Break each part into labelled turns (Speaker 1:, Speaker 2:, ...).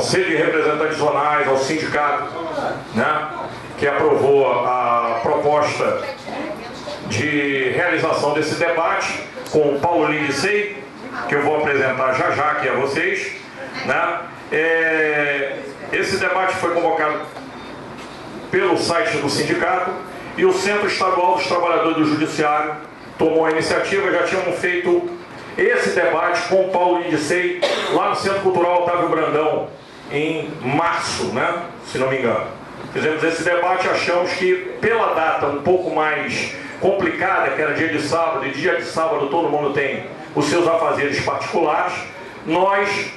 Speaker 1: Conselho de Representantes Zonais, ao sindicato, né, que aprovou a proposta de realização desse debate com o Paulo Lindicei, que eu vou apresentar já já aqui a vocês, né? Esse debate foi convocado pelo site do sindicato e o Centro Estadual dos Trabalhadores do Judiciário tomou a iniciativa. Já tínhamos feito esse debate com o Paulo Lindicei lá no Centro Cultural Otávio Brandão em março, né? Se não me engano. Fizemos esse debate e achamos que pela data um pouco mais complicada, que era dia de sábado, e dia de sábado todo mundo tem os seus afazeres particulares, nós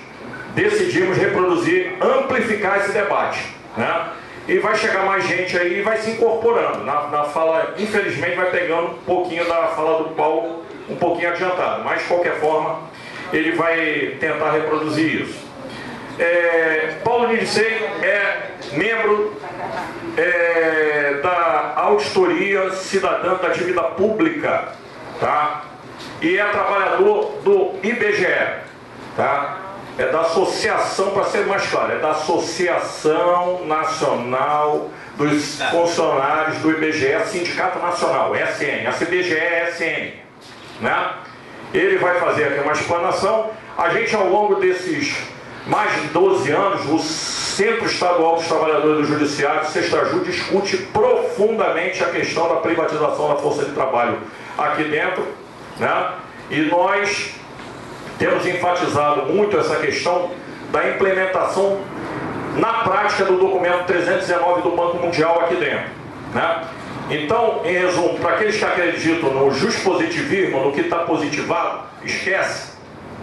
Speaker 1: decidimos reproduzir, amplificar esse debate, né? E vai chegar mais gente aí e vai se incorporando. Na fala, infelizmente, vai pegando um pouquinho da fala do Paulo, um pouquinho adiantado, mas de qualquer forma ele vai tentar reproduzir isso. Paulo Lindicei é membro da Auditoria Cidadã da Dívida Pública, tá? E é trabalhador do IBGE, tá? É da associação, para ser mais claro, é da Associação Nacional dos Funcionários do IBGE, Sindicato Nacional, SN, a CBGE é SN, né? Ele vai fazer aqui uma explanação. A gente, ao longo desses mais de 12 anos, o Centro Estadual dos Trabalhadores do Judiciário, Sextraju, discute profundamente a questão da privatização da força de trabalho aqui dentro, né? E nós temos enfatizado muito essa questão da implementação na prática do documento 319 do Banco Mundial aqui dentro, né? Então, em resumo, para aqueles que acreditam no justpositivismo, no que está positivado, esquece.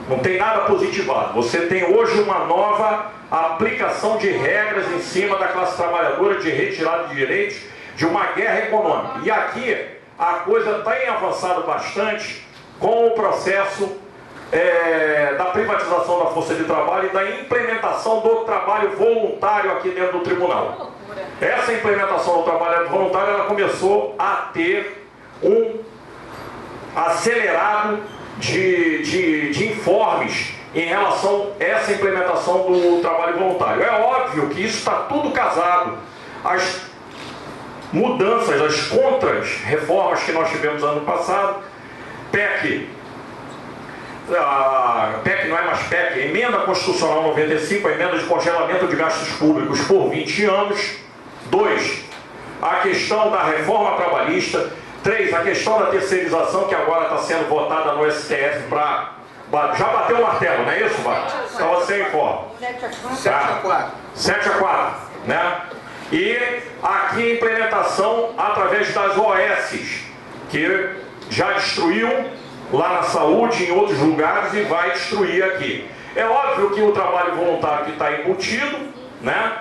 Speaker 1: Não tem nada positivado. Você tem hoje uma nova aplicação de regras em cima da classe trabalhadora, de retirada de direitos, de uma guerra econômica. E aqui a coisa tem avançado bastante com o processo da privatização da força de trabalho e da implementação do trabalho voluntário aqui dentro do tribunal. Essa implementação do trabalho voluntário, ela começou a ter um acelerado de informes em relação a essa implementação do trabalho voluntário. É óbvio que isso está tudo casado. As mudanças, as contras-reformas que nós tivemos ano passado, PEC não é mais PEC, Emenda Constitucional 95, a emenda de congelamento de gastos públicos por 20 anos. 2, a questão da reforma trabalhista. 3, a questão da terceirização, que agora está sendo votada no STF para... Já bateu o martelo, não é isso, Bart? Estava sem informe. 7-4. 7-4, né? E aqui a implementação através das OS, que já destruiu lá na saúde, em outros lugares, e vai destruir aqui. É óbvio que o trabalho voluntário que está embutido, né?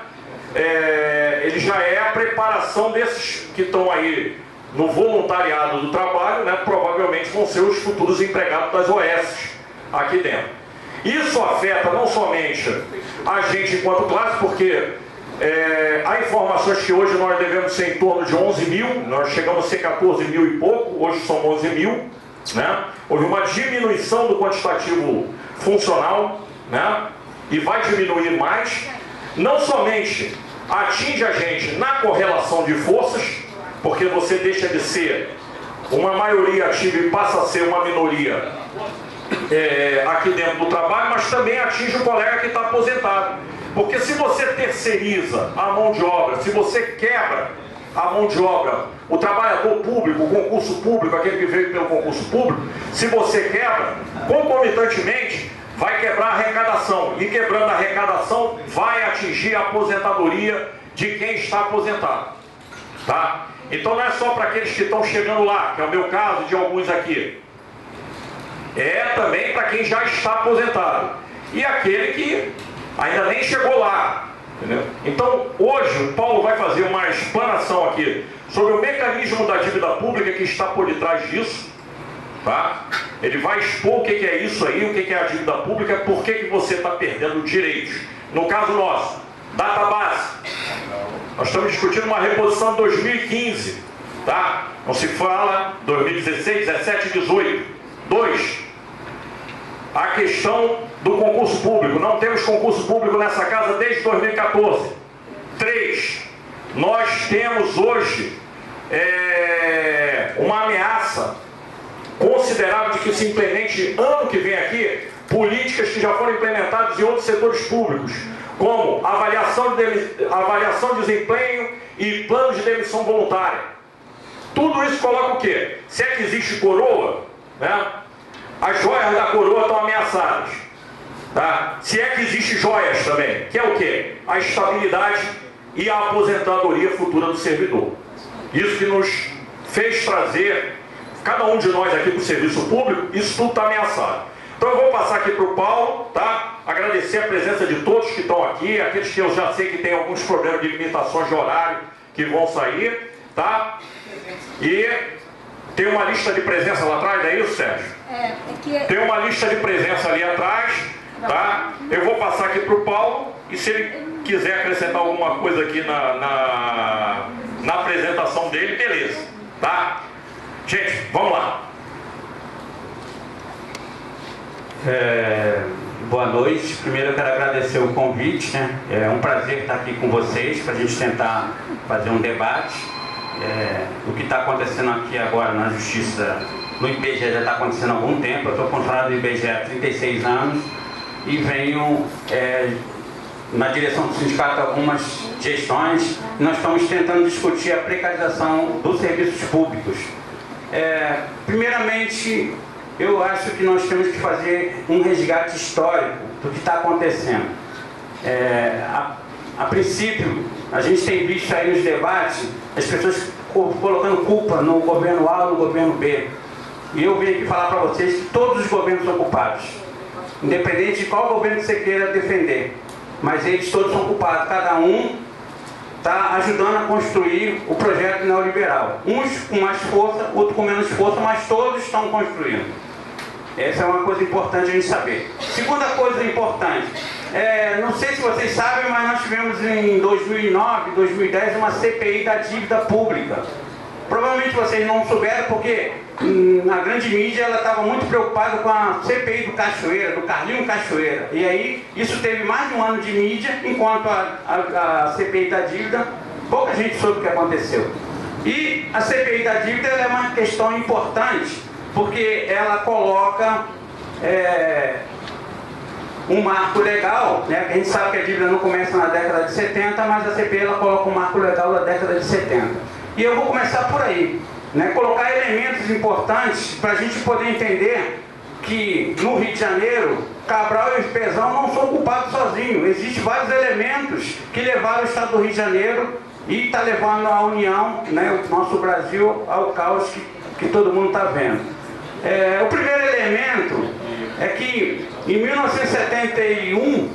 Speaker 1: Ele já é a preparação desses que estão aí no voluntariado do trabalho, né? Provavelmente vão ser os futuros empregados das OS aqui dentro. Isso afeta não somente a gente enquanto classe, porque há informações que hoje nós devemos ser em torno de 11 mil, nós chegamos a ser 14 mil e pouco, hoje são 11 mil, né? Houve uma diminuição do quantitativo funcional, né? E vai diminuir mais. Não somente atinge a gente na correlação de forças, porque você deixa de ser uma maioria ativa e passa a ser uma minoria aqui dentro do trabalho, mas também atinge o colega que está aposentado. Porque se você terceiriza a mão de obra, se você quebra a mão de obra, o trabalhador público, o concurso público, aquele que veio pelo concurso público, se você quebra, concomitantemente vai quebrar a arrecadação, e quebrando a arrecadação vai atingir a aposentadoria de quem está aposentado, tá? Então não é só para aqueles que estão chegando lá, que é o meu caso e de alguns aqui, é também para quem já está aposentado e aquele que ainda nem chegou lá, entendeu? Então hoje o Paulo vai fazer uma explanação aqui sobre o mecanismo da dívida pública que está por detrás disso, tá? Ele vai expor o que é isso aí, o que é a dívida pública, por que você está perdendo direitos. No caso nosso, database, nós estamos discutindo uma reposição de 2015, tá? Não se fala 2016, 17, 18. 2, a questão do concurso público. Não temos concurso público nessa casa desde 2014. 3. Nós temos hoje uma ameaça considerável de que se implemente ano que vem aqui políticas que já foram implementadas em outros setores públicos, como avaliação de desempenho e planos de demissão voluntária. Tudo isso coloca o quê? Se é que existe coroa, né? As joias da coroa estão ameaçadas. Tá? Se é que existe joias também, que é o quê? A estabilidade e a aposentadoria futura do servidor. Isso que nos fez trazer, cada um de nós aqui para o serviço público, isso tudo está ameaçado. Então eu vou passar aqui para o Paulo, tá? Agradecer a presença de todos que estão aqui, aqueles que eu já sei que tem alguns problemas de limitações de horário que vão sair, tá? E tem uma lista de presença lá atrás, é isso, Sérgio? Tem uma lista de presença ali atrás, tá? Eu vou passar aqui para o Paulo e se ele quiser acrescentar alguma coisa aqui na apresentação dele, beleza, tá? Gente, vamos lá.
Speaker 2: Boa noite. Primeiro eu quero agradecer o convite, né? É um prazer estar aqui com vocês para a gente tentar fazer um debate. O que está acontecendo aqui agora na Justiça, no IBGE, já está acontecendo há algum tempo. Eu sou funcionário do IBGE há 36 anos e venho na direção do sindicato algumas gestões. Nós estamos tentando discutir a precarização dos serviços públicos. Primeiramente, eu acho que nós temos que fazer um resgate histórico do que está acontecendo. A princípio, a gente tem visto aí nos debates as pessoas colocando culpa no governo A ou no governo B. E eu vim aqui falar para vocês que todos os governos são culpados, independente de qual governo você queira defender. Mas eles todos são culpados, cada um está ajudando a construir o projeto neoliberal. Uns com mais força, outros com menos força, mas todos estão construindo. Essa é uma coisa importante a gente saber. Segunda coisa importante, não sei se vocês sabem, mas nós tivemos em 2009, 2010, uma CPI da dívida pública. Provavelmente vocês não souberam porque na grande mídia ela estava muito preocupada com a CPI do Cachoeira, do Carlinho Cachoeira. E aí isso teve mais de um ano de mídia, enquanto a CPI da dívida, pouca gente soube o que aconteceu. E a CPI da dívida ela é uma questão importante, porque ela coloca um marco legal, né? A gente sabe que a dívida não começa na década de 70, mas a CPI ela coloca um marco legal da década de 70. E eu vou começar por aí, né? Colocar elementos importantes para a gente poder entender que no Rio de Janeiro, Cabral e Pezão não são culpados sozinhos. Existem vários elementos que levaram o Estado do Rio de Janeiro e está levando a União, né, o nosso Brasil, ao caos que todo mundo está vendo. O primeiro elemento é que em 1971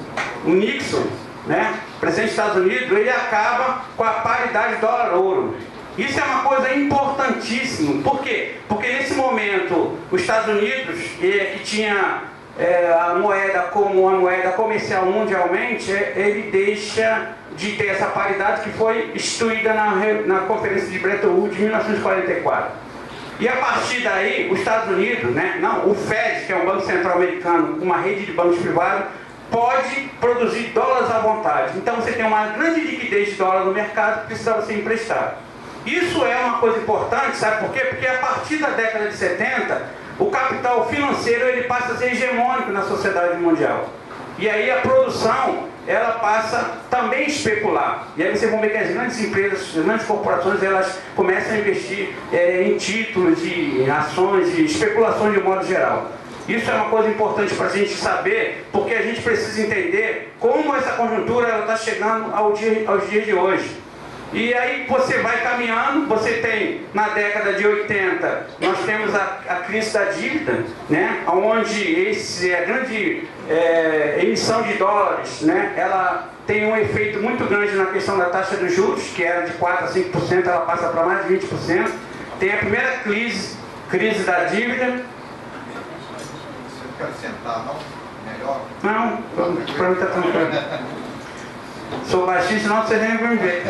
Speaker 2: o Nixon, né, presidente dos Estados Unidos, ele acaba com a paridade dólar-ouro. Isso é uma coisa importantíssima. Por quê? Porque nesse momento os Estados Unidos, que tinha a moeda como uma moeda comercial mundialmente, ele deixa de ter essa paridade que foi instituída na Conferência de Bretton Woods de 1944. E a partir daí, os Estados Unidos, né, o Fed, que é um banco central americano, uma rede de bancos privados, pode produzir dólares à vontade. Então você tem uma grande liquidez de dólar no mercado que precisava ser emprestado. Isso é uma coisa importante, sabe por quê? Porque a partir da década de 70, o capital financeiro ele passa a ser hegemônico na sociedade mundial. E aí a produção, ela passa também a especular. E aí vocês vão ver que as grandes empresas, as grandes corporações, elas começam a investir em títulos, em ações, em especulações de modo geral. Isso é uma coisa importante para a gente saber, porque a gente precisa entender como essa conjuntura está chegando aos dias de hoje. E aí você vai caminhando, você tem, na década de 80, nós temos a crise da dívida, né, onde a grande emissão de dólares, né, ela tem um efeito muito grande na questão da taxa dos juros, que era de 4% a 5%, ela passa para mais de 20%. Tem a primeira crise da dívida.
Speaker 3: Você não quer sentar, não? Melhor?
Speaker 2: Não, para mim está tranquilo. Sou baixinho, senão vocês nem vão ver.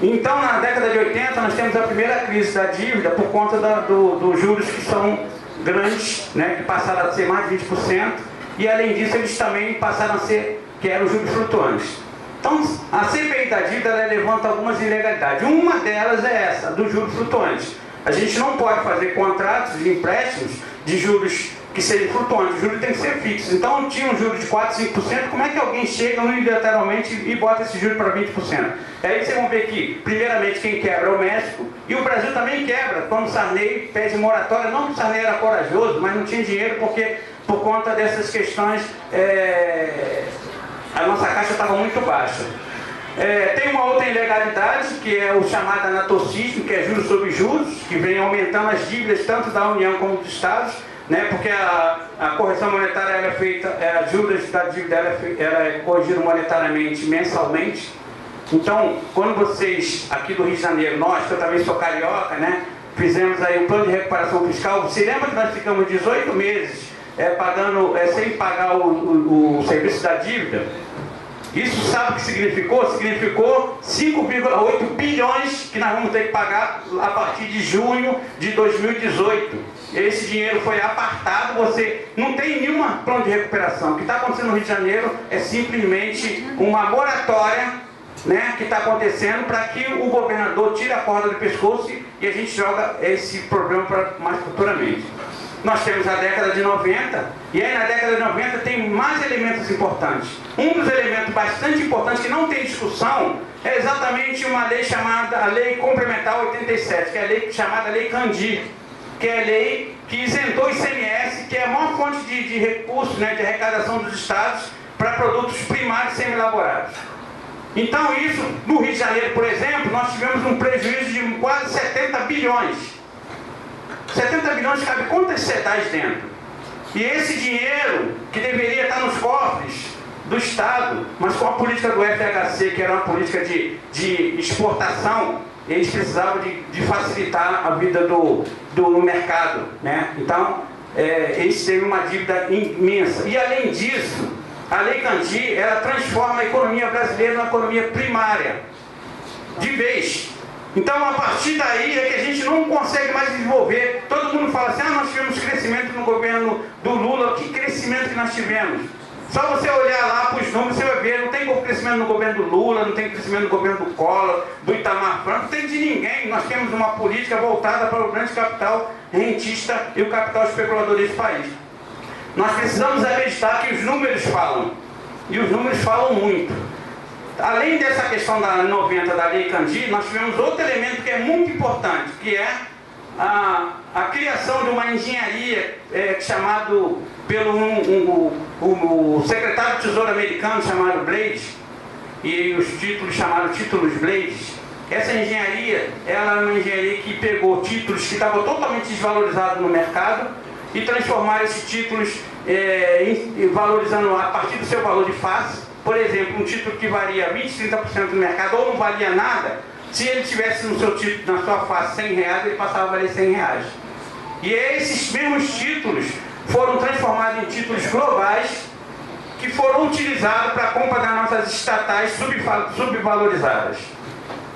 Speaker 2: Então, na década de 80, nós temos a primeira crise da dívida por conta dos juros que são grandes, né, que passaram a ser mais de 20%, e além disso eles também passaram a ser, que eram juros flutuantes. Então, a CPI da dívida ela levanta algumas ilegalidades. Uma delas é essa, dos juros flutuantes. A gente não pode fazer contratos de empréstimos de juros que sejam flutuantes, os juros têm que ser fixos. Então, tinha um juro de 4%, 5%, como é que alguém chega unilateralmente e bota esse juro para 20%? Aí vocês vão ver que, primeiramente, quem quebra é o México, e o Brasil também quebra, quando o Sarney pede moratória. Não que o Sarney era corajoso, mas não tinha dinheiro porque, por conta dessas questões, a nossa caixa estava muito baixa. Tem uma outra ilegalidade, que é o chamado anatocismo, que é juros sobre juros, que vem aumentando as dívidas tanto da União como dos Estados, né, porque a correção monetária ela é feita, a juros da dívida ela é corrigida monetariamente mensalmente. Então, quando vocês, aqui do Rio de Janeiro, nós, que eu também sou carioca, né, fizemos aí o plano de recuperação fiscal, se lembra que nós ficamos 18 meses pagando, sem pagar o serviço da dívida? Isso sabe o que significou? Significou 5,8 bilhões que nós vamos ter que pagar a partir de junho de 2018. Esse dinheiro foi apartado, você não tem nenhuma plano de recuperação. O que está acontecendo no Rio de Janeiro é simplesmente uma moratória, né, que está acontecendo para que o governador tire a corda do pescoço e a gente joga esse problema para mais futuramente. Nós temos a década de 90, e aí na década de 90 tem mais elementos importantes. Um dos elementos bastante importantes que não tem discussão é exatamente uma lei chamada a Lei Complementar 87, que é a lei chamada Lei Candir, que é a lei que isentou o ICMS, que é a maior fonte de recursos, né, de arrecadação dos estados para produtos primários semi-elaborados. Então isso, no Rio de Janeiro, por exemplo, nós tivemos um prejuízo de quase 70 bilhões. 70 bilhões cabe quantas cidades dentro? E esse dinheiro, que deveria estar nos cofres do Estado, mas com a política do FHC, que era uma política de exportação, eles precisavam de facilitar a vida do mercado, né? Então, eles têm uma dívida imensa. E além disso, a Lei Candir, ela transforma a economia brasileira numa economia primária, de vez. Então, a partir daí é que a gente não consegue mais desenvolver. Todo mundo fala assim, nós tivemos crescimento no governo do Lula. Que crescimento que nós tivemos? Só você olhar lá para os números, você vai ver, não tem crescimento no governo do Lula, não tem crescimento no governo do Collor, do Itamar Franco, não tem de ninguém. Nós temos uma política voltada para o grande capital rentista e o capital especulador desse país. Nós precisamos acreditar que os números falam, e os números falam muito. Além dessa questão da 90 da Lei Candir, nós tivemos outro elemento que é muito importante, que é a criação de uma engenharia chamado pelo o secretário de Tesouro americano chamado Blades, e os títulos chamados títulos Blades. Essa engenharia, ela é uma engenharia que pegou títulos que estavam totalmente desvalorizados no mercado e transformaram esses títulos valorizando a partir do seu valor de face. Por exemplo, um título que varia 20%, 30% no mercado ou não valia nada, se ele tivesse no seu título, na sua face, R$100, ele passava a valer R$100. E esses mesmos títulos foram transformados em títulos globais que foram utilizados para a compra das nossas estatais subvalorizadas.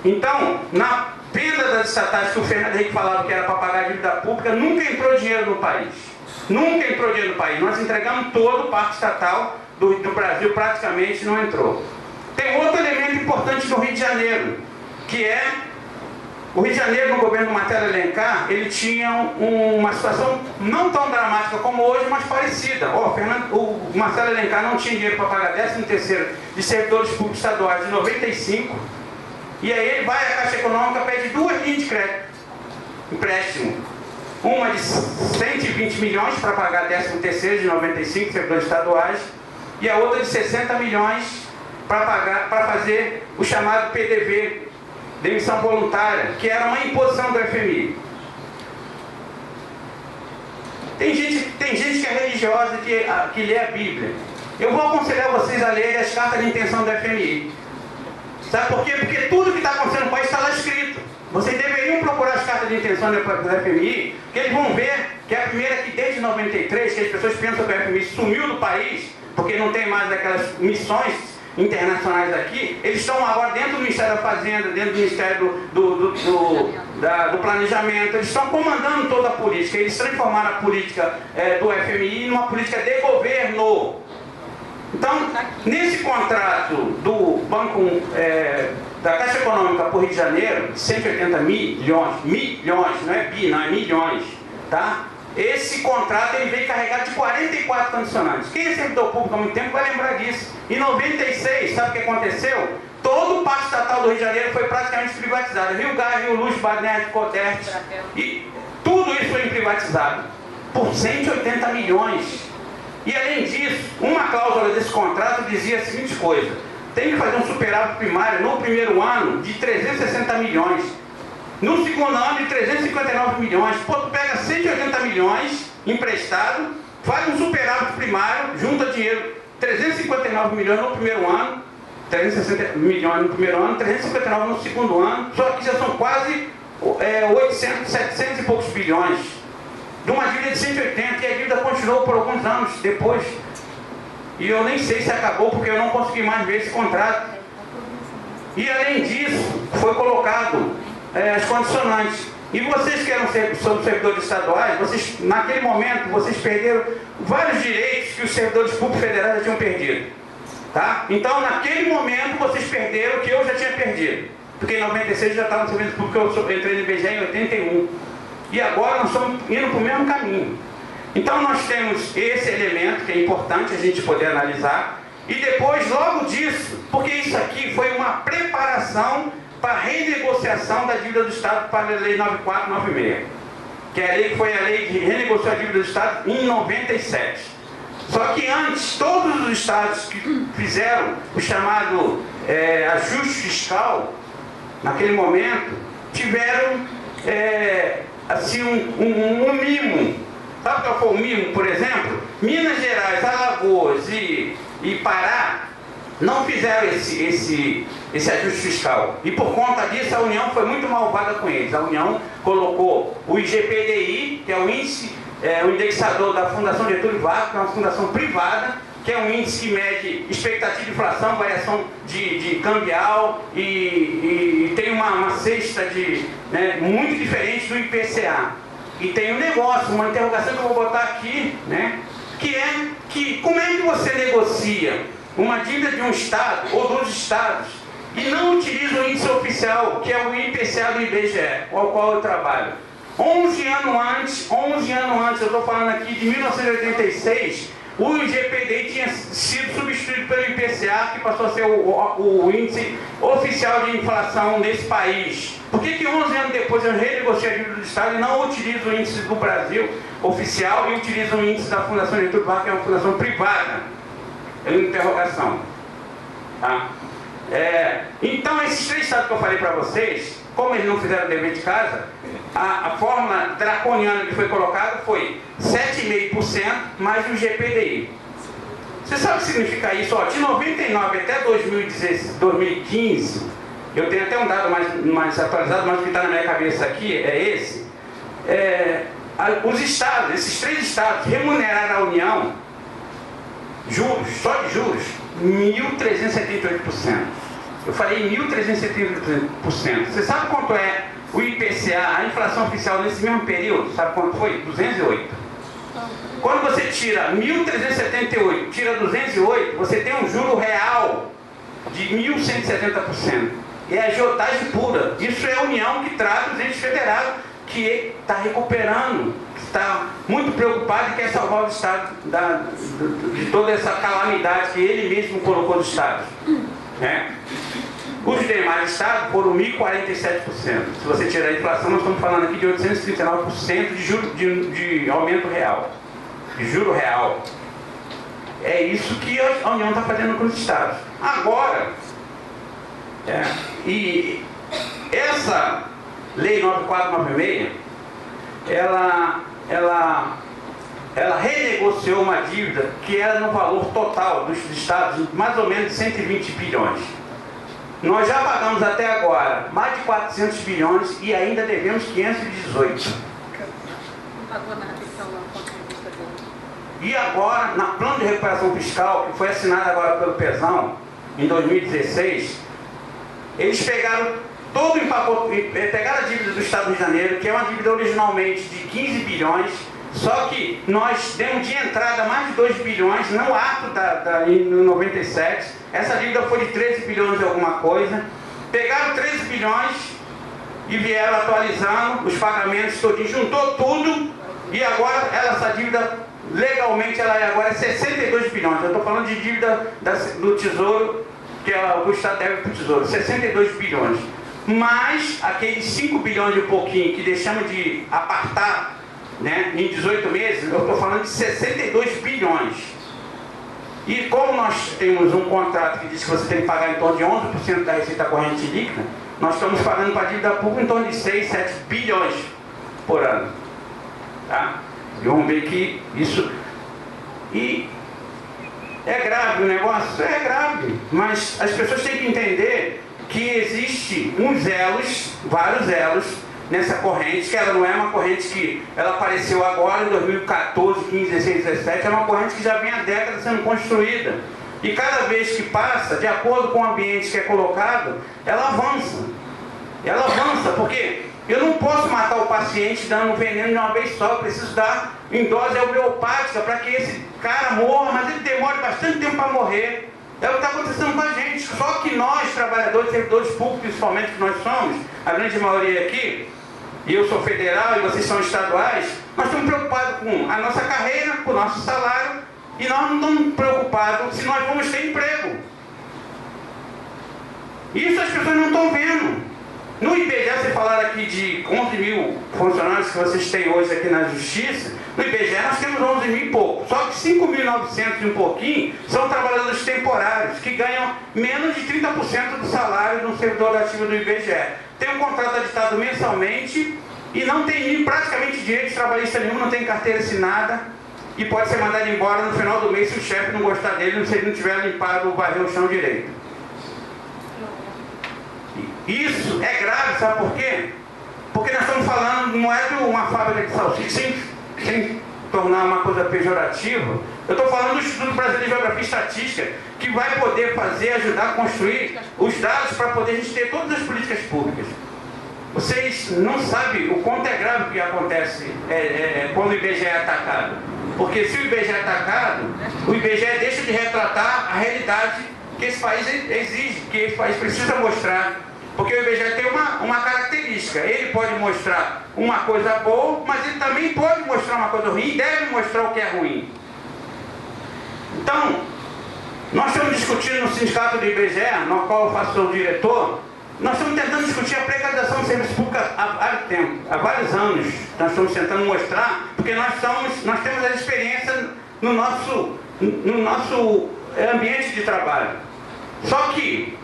Speaker 2: Então, na venda das estatais que o Fernando Henrique falava que era para pagar a dívida pública, nunca entrou dinheiro no país. Nunca entrou dinheiro no país. Nós entregamos todo o parque estatal do Brasil, praticamente não entrou. Tem outro elemento importante no Rio de Janeiro, que é o Rio de Janeiro, no governo do Marcelo Alencar, ele tinha uma situação não tão dramática como hoje, mas parecida. O Marcelo Alencar não tinha dinheiro para pagar 13º de servidores públicos estaduais de 95, e aí ele vai à Caixa Econômica, pede 2 linhas de crédito, empréstimo. Uma de 120 milhões para pagar 13º de 95 servidores estaduais, e a outra de 60 milhões para fazer o chamado PDV, demissão voluntária, que era uma imposição do FMI. Tem gente que é religiosa que lê a Bíblia. Eu vou aconselhar vocês a lerem as cartas de intenção do FMI. Sabe por quê? Porque tudo que está acontecendo no país está lá escrito. Vocês deveriam procurar as cartas de intenção do FMI, que eles vão ver que a primeira que desde 93, que as pessoas pensam que o FMI sumiu do país, porque não tem mais aquelas missões internacionais aqui, eles estão agora dentro do Ministério da Fazenda, dentro do Ministério do Planejamento, eles estão comandando toda a política, eles transformaram a política do FMI numa política de governo. Então, nesse contrato do Banco da Caixa Econômica por Rio de Janeiro, 180 milhões, não é bi, não é milhões, tá? Esse contrato ele veio carregado de 44 condicionantes. Quem é servidor público há muito tempo vai lembrar disso. Em 96, sabe o que aconteceu? Todo o Parque Estatal do Rio de Janeiro foi praticamente privatizado. Rio Gás, Rio Luz, Badnet, Codert, e tudo isso foi privatizado por 180 milhões. E além disso, uma cláusula desse contrato dizia a seguinte coisa: tem que fazer um superávit primário no primeiro ano de 360 milhões. No segundo ano de 359 milhões. Pô, tu pega 180 milhões emprestado, faz um superávit primário, junta dinheiro, 359 milhões no primeiro ano, 360 milhões no primeiro ano, 359 no segundo ano, só que já são quase 800, 700 e poucos bilhões. De uma dívida de 180, e a dívida continuou por alguns anos depois. E eu nem sei se acabou, porque eu não consegui mais ver esse contrato. E além disso, foi colocado as condicionantes. E vocês que eram servidores estaduais, vocês, naquele momento, vocês perderam vários direitos que os servidores públicos federais já tinham perdido. Tá? Então, naquele momento, vocês perderam o que eu já tinha perdido. Porque em 96 eu já estava no serviço público, eu entrei no IBGE em 81. E agora nós estamos indo para o mesmo caminho. Então, nós temos esse elemento que é importante a gente poder analisar. E depois, logo disso, porque isso aqui foi uma preparação para a renegociação da dívida do Estado para a Lei 9496, que é a lei que foi a lei que renegociou a dívida do Estado em 97. Só que antes, todos os estados que fizeram o chamado ajuste fiscal, naquele momento, tiveram assim, um mimo. Sabe qual foi o mimo, por exemplo? Minas Gerais, Alagoas e Pará não fizeram esse ajuste fiscal. E por conta disso, a União foi muito malvada com eles. A União colocou o IGPDI, que é o índice, o indexador da Fundação Getúlio Vargas, que é uma fundação privada, que é um índice que mede expectativa de inflação, variação de cambial, e tem uma cesta muito diferente do IPCA. E tem um negócio, uma interrogação que eu vou botar aqui, né, que é que como é que você negocia uma dívida de um estado ou dos estados e não utiliza o índice oficial, que é o IPCA do IBGE, com o qual eu trabalho. 11 anos antes, eu estou falando aqui de 1986, o IGPDI tinha sido substituído pelo IPCA, que passou a ser o índice oficial de inflação desse país. Por que 11 anos depois eu renegociei a dívida do Estado e não utilizo o índice do Brasil oficial e utilizo o índice da Fundação Getúlio Vargas, que é uma fundação privada? É uma interrogação. Tá? Então, esses três estados que eu falei para vocês, como eles não fizeram o dever de casa, a fórmula draconiana que foi colocada foi 7,5% mais o GPDI. Você sabe o que significa isso? De 99 até 2015, eu tenho até um dado mais atualizado, mas o que está na minha cabeça aqui é esse. Os estados, esses três estados, remuneraram a União, juros, só de juros, 1.378%. Eu falei 1.378%. Você sabe quanto é o IPCA, a inflação oficial nesse mesmo período? Sabe quanto foi? 208. Quando você tira 1.378, tira 208, você tem um juro real de 1.170%. É agiotagem pura. Isso é a União que trata os entes federados, que está recuperando, que está muito preocupado e quer salvar o Estado de toda essa calamidade que ele mesmo colocou no Estado. Os demais estados foram 1.047%. Se você tirar a inflação, nós estamos falando aqui de 839% de aumento real, de juro real. É isso que a União está fazendo com os estados. Agora, e essa Lei 9496, ela renegociou uma dívida que era no valor total dos estados, mais ou menos de 120 bilhões. Nós já pagamos até agora mais de 400 bilhões e ainda devemos 518.
Speaker 4: Não pagou nada, então, não, com a conquista dele.
Speaker 2: E agora, no plano de recuperação fiscal, que foi assinado agora pelo PESão, em 2016, eles pegaram todo o empacote, pegaram a dívida do Estado do Rio de Janeiro, que é uma dívida originalmente de 15 bilhões, só que nós demos de entrada mais de 2 bilhões no ato em 97, essa dívida foi de 13 bilhões e alguma coisa, pegaram 13 bilhões e vieram atualizando os pagamentos todinhos, juntou tudo e agora essa dívida legalmente ela agora é 62 bilhões. Eu estou falando de dívida do Tesouro, que o Estado deve para o Tesouro, 62 bilhões. Mais aqueles 5 bilhões e pouquinho que deixamos de apartar, né, em 18 meses, eu estou falando de 62 bilhões. E como nós temos um contrato que diz que você tem que pagar em torno de 11% da receita corrente líquida, nós estamos pagando para a dívida pública em torno de 6, 7 bilhões por ano. Tá? E vamos ver que isso... E é grave o negócio? É grave, mas as pessoas têm que entender que existe uns elos, vários elos, nessa corrente, que ela não é uma corrente que ela apareceu agora em 2014, 15, 16, 17, é uma corrente que já vem há décadas sendo construída. E cada vez que passa, de acordo com o ambiente que é colocado, ela avança. Ela avança, porque eu não posso matar o paciente dando veneno de uma vez só, eu preciso dar em dose homeopática para que esse cara morra, mas ele demore bastante tempo para morrer. É o que está acontecendo com a gente. Só que nós, trabalhadores, servidores públicos, principalmente que nós somos, a grande maioria aqui, e eu sou federal e vocês são estaduais, nós estamos preocupados com a nossa carreira, com o nosso salário, e nós não estamos preocupados se nós vamos ter emprego. Isso as pessoas não estão vendo. No IBGE, vocês falaram aqui de 11 mil funcionários que vocês têm hoje aqui na Justiça. No IBGE nós temos 11 mil e pouco. Só que 5.900 e um pouquinho são trabalhadores temporários, que ganham menos de 30% do salário de um servidor ativo do IBGE. Tem um contrato aditado mensalmente e não tem praticamente direito trabalhista nenhum, não tem carteira assinada e pode ser mandado embora no final do mês se o chefe não gostar dele, se ele não tiver limpado ou varrer o chão direito. Isso é grave, sabe por quê? Porque nós estamos falando, não é de uma fábrica de salsicha, sem tornar uma coisa pejorativa. Eu estou falando do Instituto Brasileiro de Geografia e Estatística, que vai poder ajudar a construir os dados para poder a gente ter todas as políticas públicas. Vocês não sabem o quanto é grave o que acontece quando o IBGE é atacado. Porque se o IBGE é atacado, o IBGE deixa de retratar a realidade que esse país exige, que esse país precisa mostrar. Porque o IBGE tem uma característica, ele pode mostrar uma coisa boa, mas ele também pode mostrar uma coisa ruim e deve mostrar o que é ruim. Então, nós estamos discutindo no sindicato do IBGE, no qual eu faço o diretor, nós estamos tentando discutir a precarização do serviço público há vários anos. Nós estamos tentando mostrar, porque nós temos a experiência no nosso ambiente de trabalho. Só que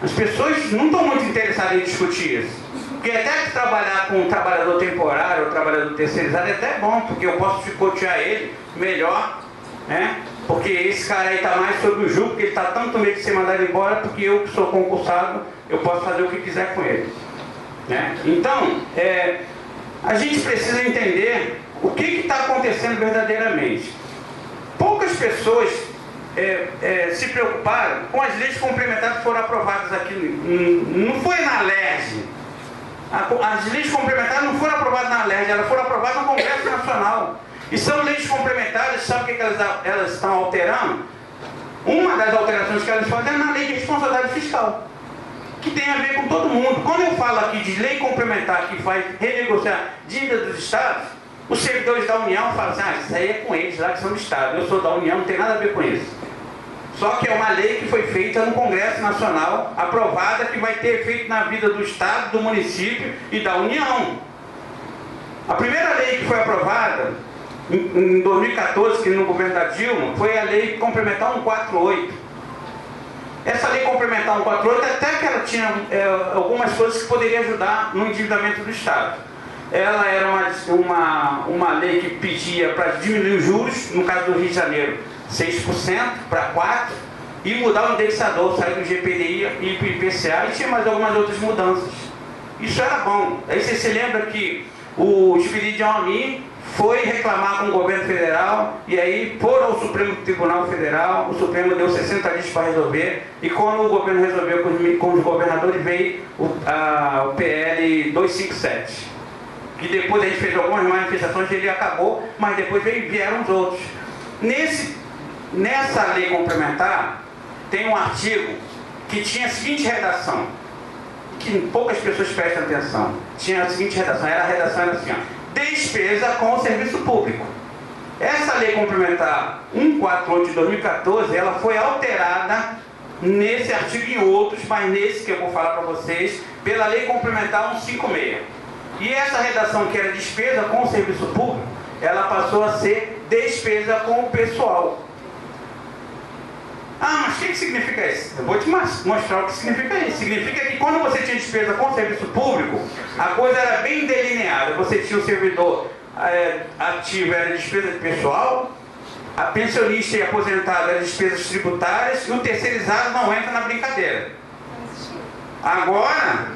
Speaker 2: as pessoas não estão muito interessadas em discutir isso. Porque até que trabalhar com um trabalhador temporário ou trabalhador terceirizado é até bom, porque eu posso chicotear ele melhor, né? Porque esse cara aí está mais sob o jugo, porque ele está tanto medo de ser mandado embora, porque eu que sou concursado, eu posso fazer o que quiser com ele. Né? Então, a gente precisa entender o que está acontecendo verdadeiramente. Poucas pessoas se preocuparam com as leis complementares que foram aprovadas aqui. Não foi na LERJ. As leis complementares não foram aprovadas na LERJ, elas foram aprovadas no Congresso Nacional. E são leis complementares, sabe o que elas estão alterando? Uma das alterações que elas fazem é na lei de responsabilidade fiscal, que tem a ver com todo mundo. Quando eu falo aqui de lei complementar que faz renegociar dívida dos estados, os servidores da União falam assim, isso aí é com eles lá que são do Estado, eu sou da União, não tem nada a ver com isso. Só que é uma lei que foi feita no Congresso Nacional, aprovada, que vai ter efeito na vida do Estado, do município e da União. A primeira lei que foi aprovada em 2014, que no governo da Dilma, foi a lei complementar 148. Essa lei complementar 148, até que ela tinha algumas coisas que poderiam ajudar no endividamento do Estado. Ela era uma lei que pedia para diminuir os juros, no caso do Rio de Janeiro, 6% para 4%, e mudar o indexador, sair do GPDI e para o IPCA, e tinha mais algumas outras mudanças. Isso era bom. Aí você se lembra que o Espírito de Amin foi reclamar com o governo federal, e aí foram ao Supremo Tribunal Federal, o Supremo deu 60 dias para resolver, e quando o governo resolveu com os governadores, veio o PL 257, que depois a gente fez algumas manifestações e ele acabou, mas depois vieram os outros. Nessa lei complementar, tem um artigo que tinha a seguinte redação, que poucas pessoas prestam atenção. Tinha a seguinte redação, a redação era assim, ó: despesa com o serviço público. Essa lei complementar 148 de 2014, ela foi alterada nesse artigo e em outros, mas nesse que eu vou falar para vocês, pela lei complementar 156. E essa redação que era despesa com o serviço público, ela passou a ser despesa com o pessoal. Ah, mas o que significa isso? Eu vou te mostrar o que significa isso. Significa que quando você tinha despesa com o serviço público, a coisa era bem delineada. Você tinha o servidor ativo, era despesa de pessoal, a pensionista e aposentado eram despesas tributárias, e o terceirizado não entra na brincadeira. Agora,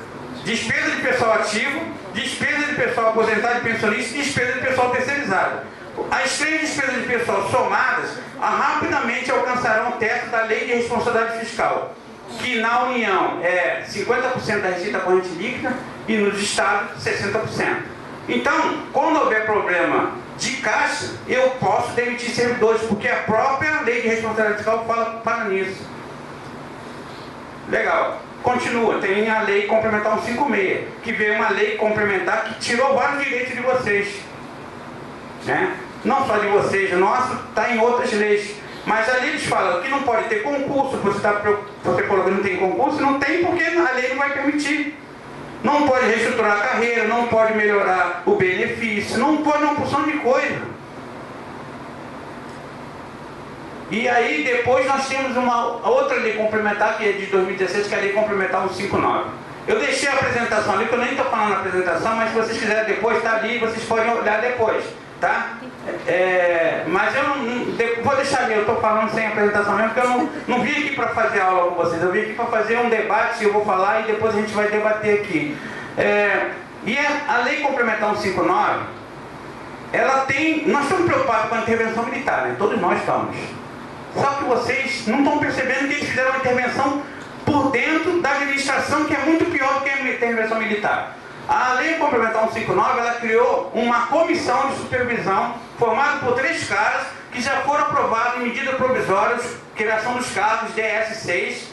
Speaker 2: despesa de pessoal ativo, despesa de pessoal aposentado e pensionista e despesa de pessoal terceirizado. As três despesas de pessoal somadas rapidamente alcançarão o teto da Lei de Responsabilidade Fiscal, que na União é 50% da receita corrente líquida e nos estados 60%. Então, quando houver problema de caixa, eu posso demitir servidores, porque a própria Lei de Responsabilidade Fiscal fala nisso. Legal. Continua, tem a Lei Complementar 156, que veio uma lei complementar que tirou vários direitos de vocês. Né? Não só de vocês, nosso está em outras leis, mas ali eles falam que não pode ter concurso. Você colocando que não tem concurso, não tem, porque a lei não vai permitir. Não pode reestruturar a carreira, não pode melhorar o benefício, não pode uma porção de coisa. E aí depois nós temos uma outra lei complementar, que é de 2016, que é a Lei Complementar 159. Eu deixei a apresentação ali, que eu nem estou falando na apresentação, mas se vocês quiserem depois, está ali, vocês podem olhar depois. Tá? Mas eu não vou deixar ali, eu estou falando sem apresentação mesmo, porque eu não vim aqui para fazer aula com vocês, eu vim aqui para fazer um debate, eu vou falar e depois a gente vai debater aqui. E a Lei Complementar 159, ela tem, nós estamos preocupados com a intervenção militar, né? Todos nós estamos. Só que vocês não estão percebendo que eles fizeram uma intervenção por dentro da administração, que é muito pior do que a intervenção militar. A Lei Complementar 159, ela criou uma comissão de supervisão formada por 3 caras que já foram aprovados em medidas provisórias, criação dos cargos DS6,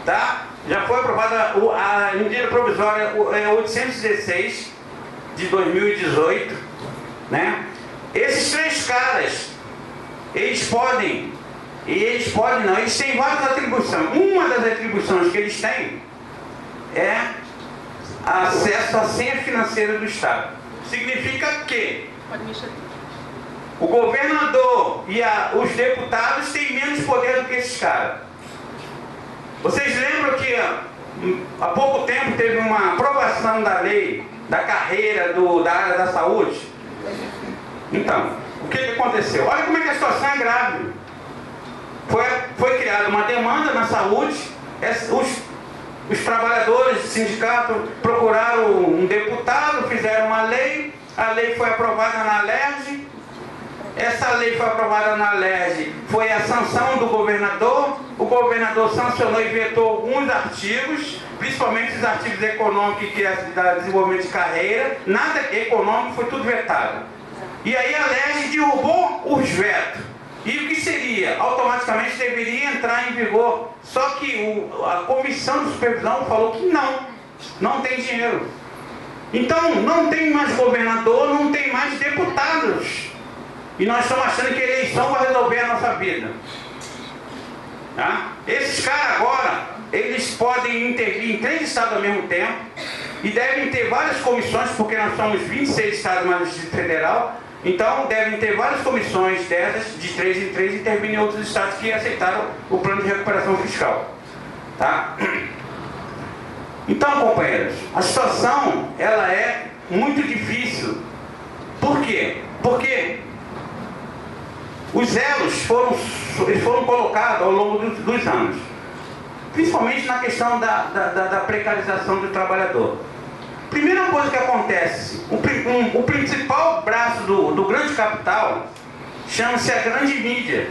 Speaker 2: tá? Já foi aprovada a medida provisória 816 de 2018, né? Esses 3 caras, eles têm várias atribuições. Uma das atribuições que eles têm é acesso à senha financeira do Estado. Significa que o governador e os deputados têm menos poder do que esses caras. Vocês lembram que há pouco tempo teve uma aprovação da lei da carreira da área da saúde? Então, o que aconteceu? Olha como é que a situação é grave. Foi criada uma demanda na saúde, os trabalhadores do sindicato procuraram um deputado, fizeram uma lei, a lei foi aprovada na LERJ. Essa lei foi aprovada na LERJ, foi a sanção do governador, o governador sancionou e vetou alguns artigos, principalmente os artigos econômicos, que é da desenvolvimento de carreira, nada econômico, foi tudo vetado. E aí a LERJ derrubou os vetos. E o que seria? Automaticamente deveria entrar em vigor. Só que a comissão de supervisão falou que não tem dinheiro. Então não tem mais governador, não tem mais deputados. E nós estamos achando que a eleição vai resolver a nossa vida. Tá? Esses caras agora, eles podem intervir em 3 estados ao mesmo tempo. E devem ter várias comissões, porque nós somos 26 estados mais no Distrito Federal. Então, devem ter várias comissões dessas, de 3 em 3, intervir em outros estados que aceitaram o plano de recuperação fiscal. Tá? Então, companheiros, a situação, ela é muito difícil. Por quê? Porque os elos foram colocados ao longo dos anos. Principalmente na questão da precarização do trabalhador. Primeira coisa que acontece, o principal braço do grande capital chama-se a grande mídia.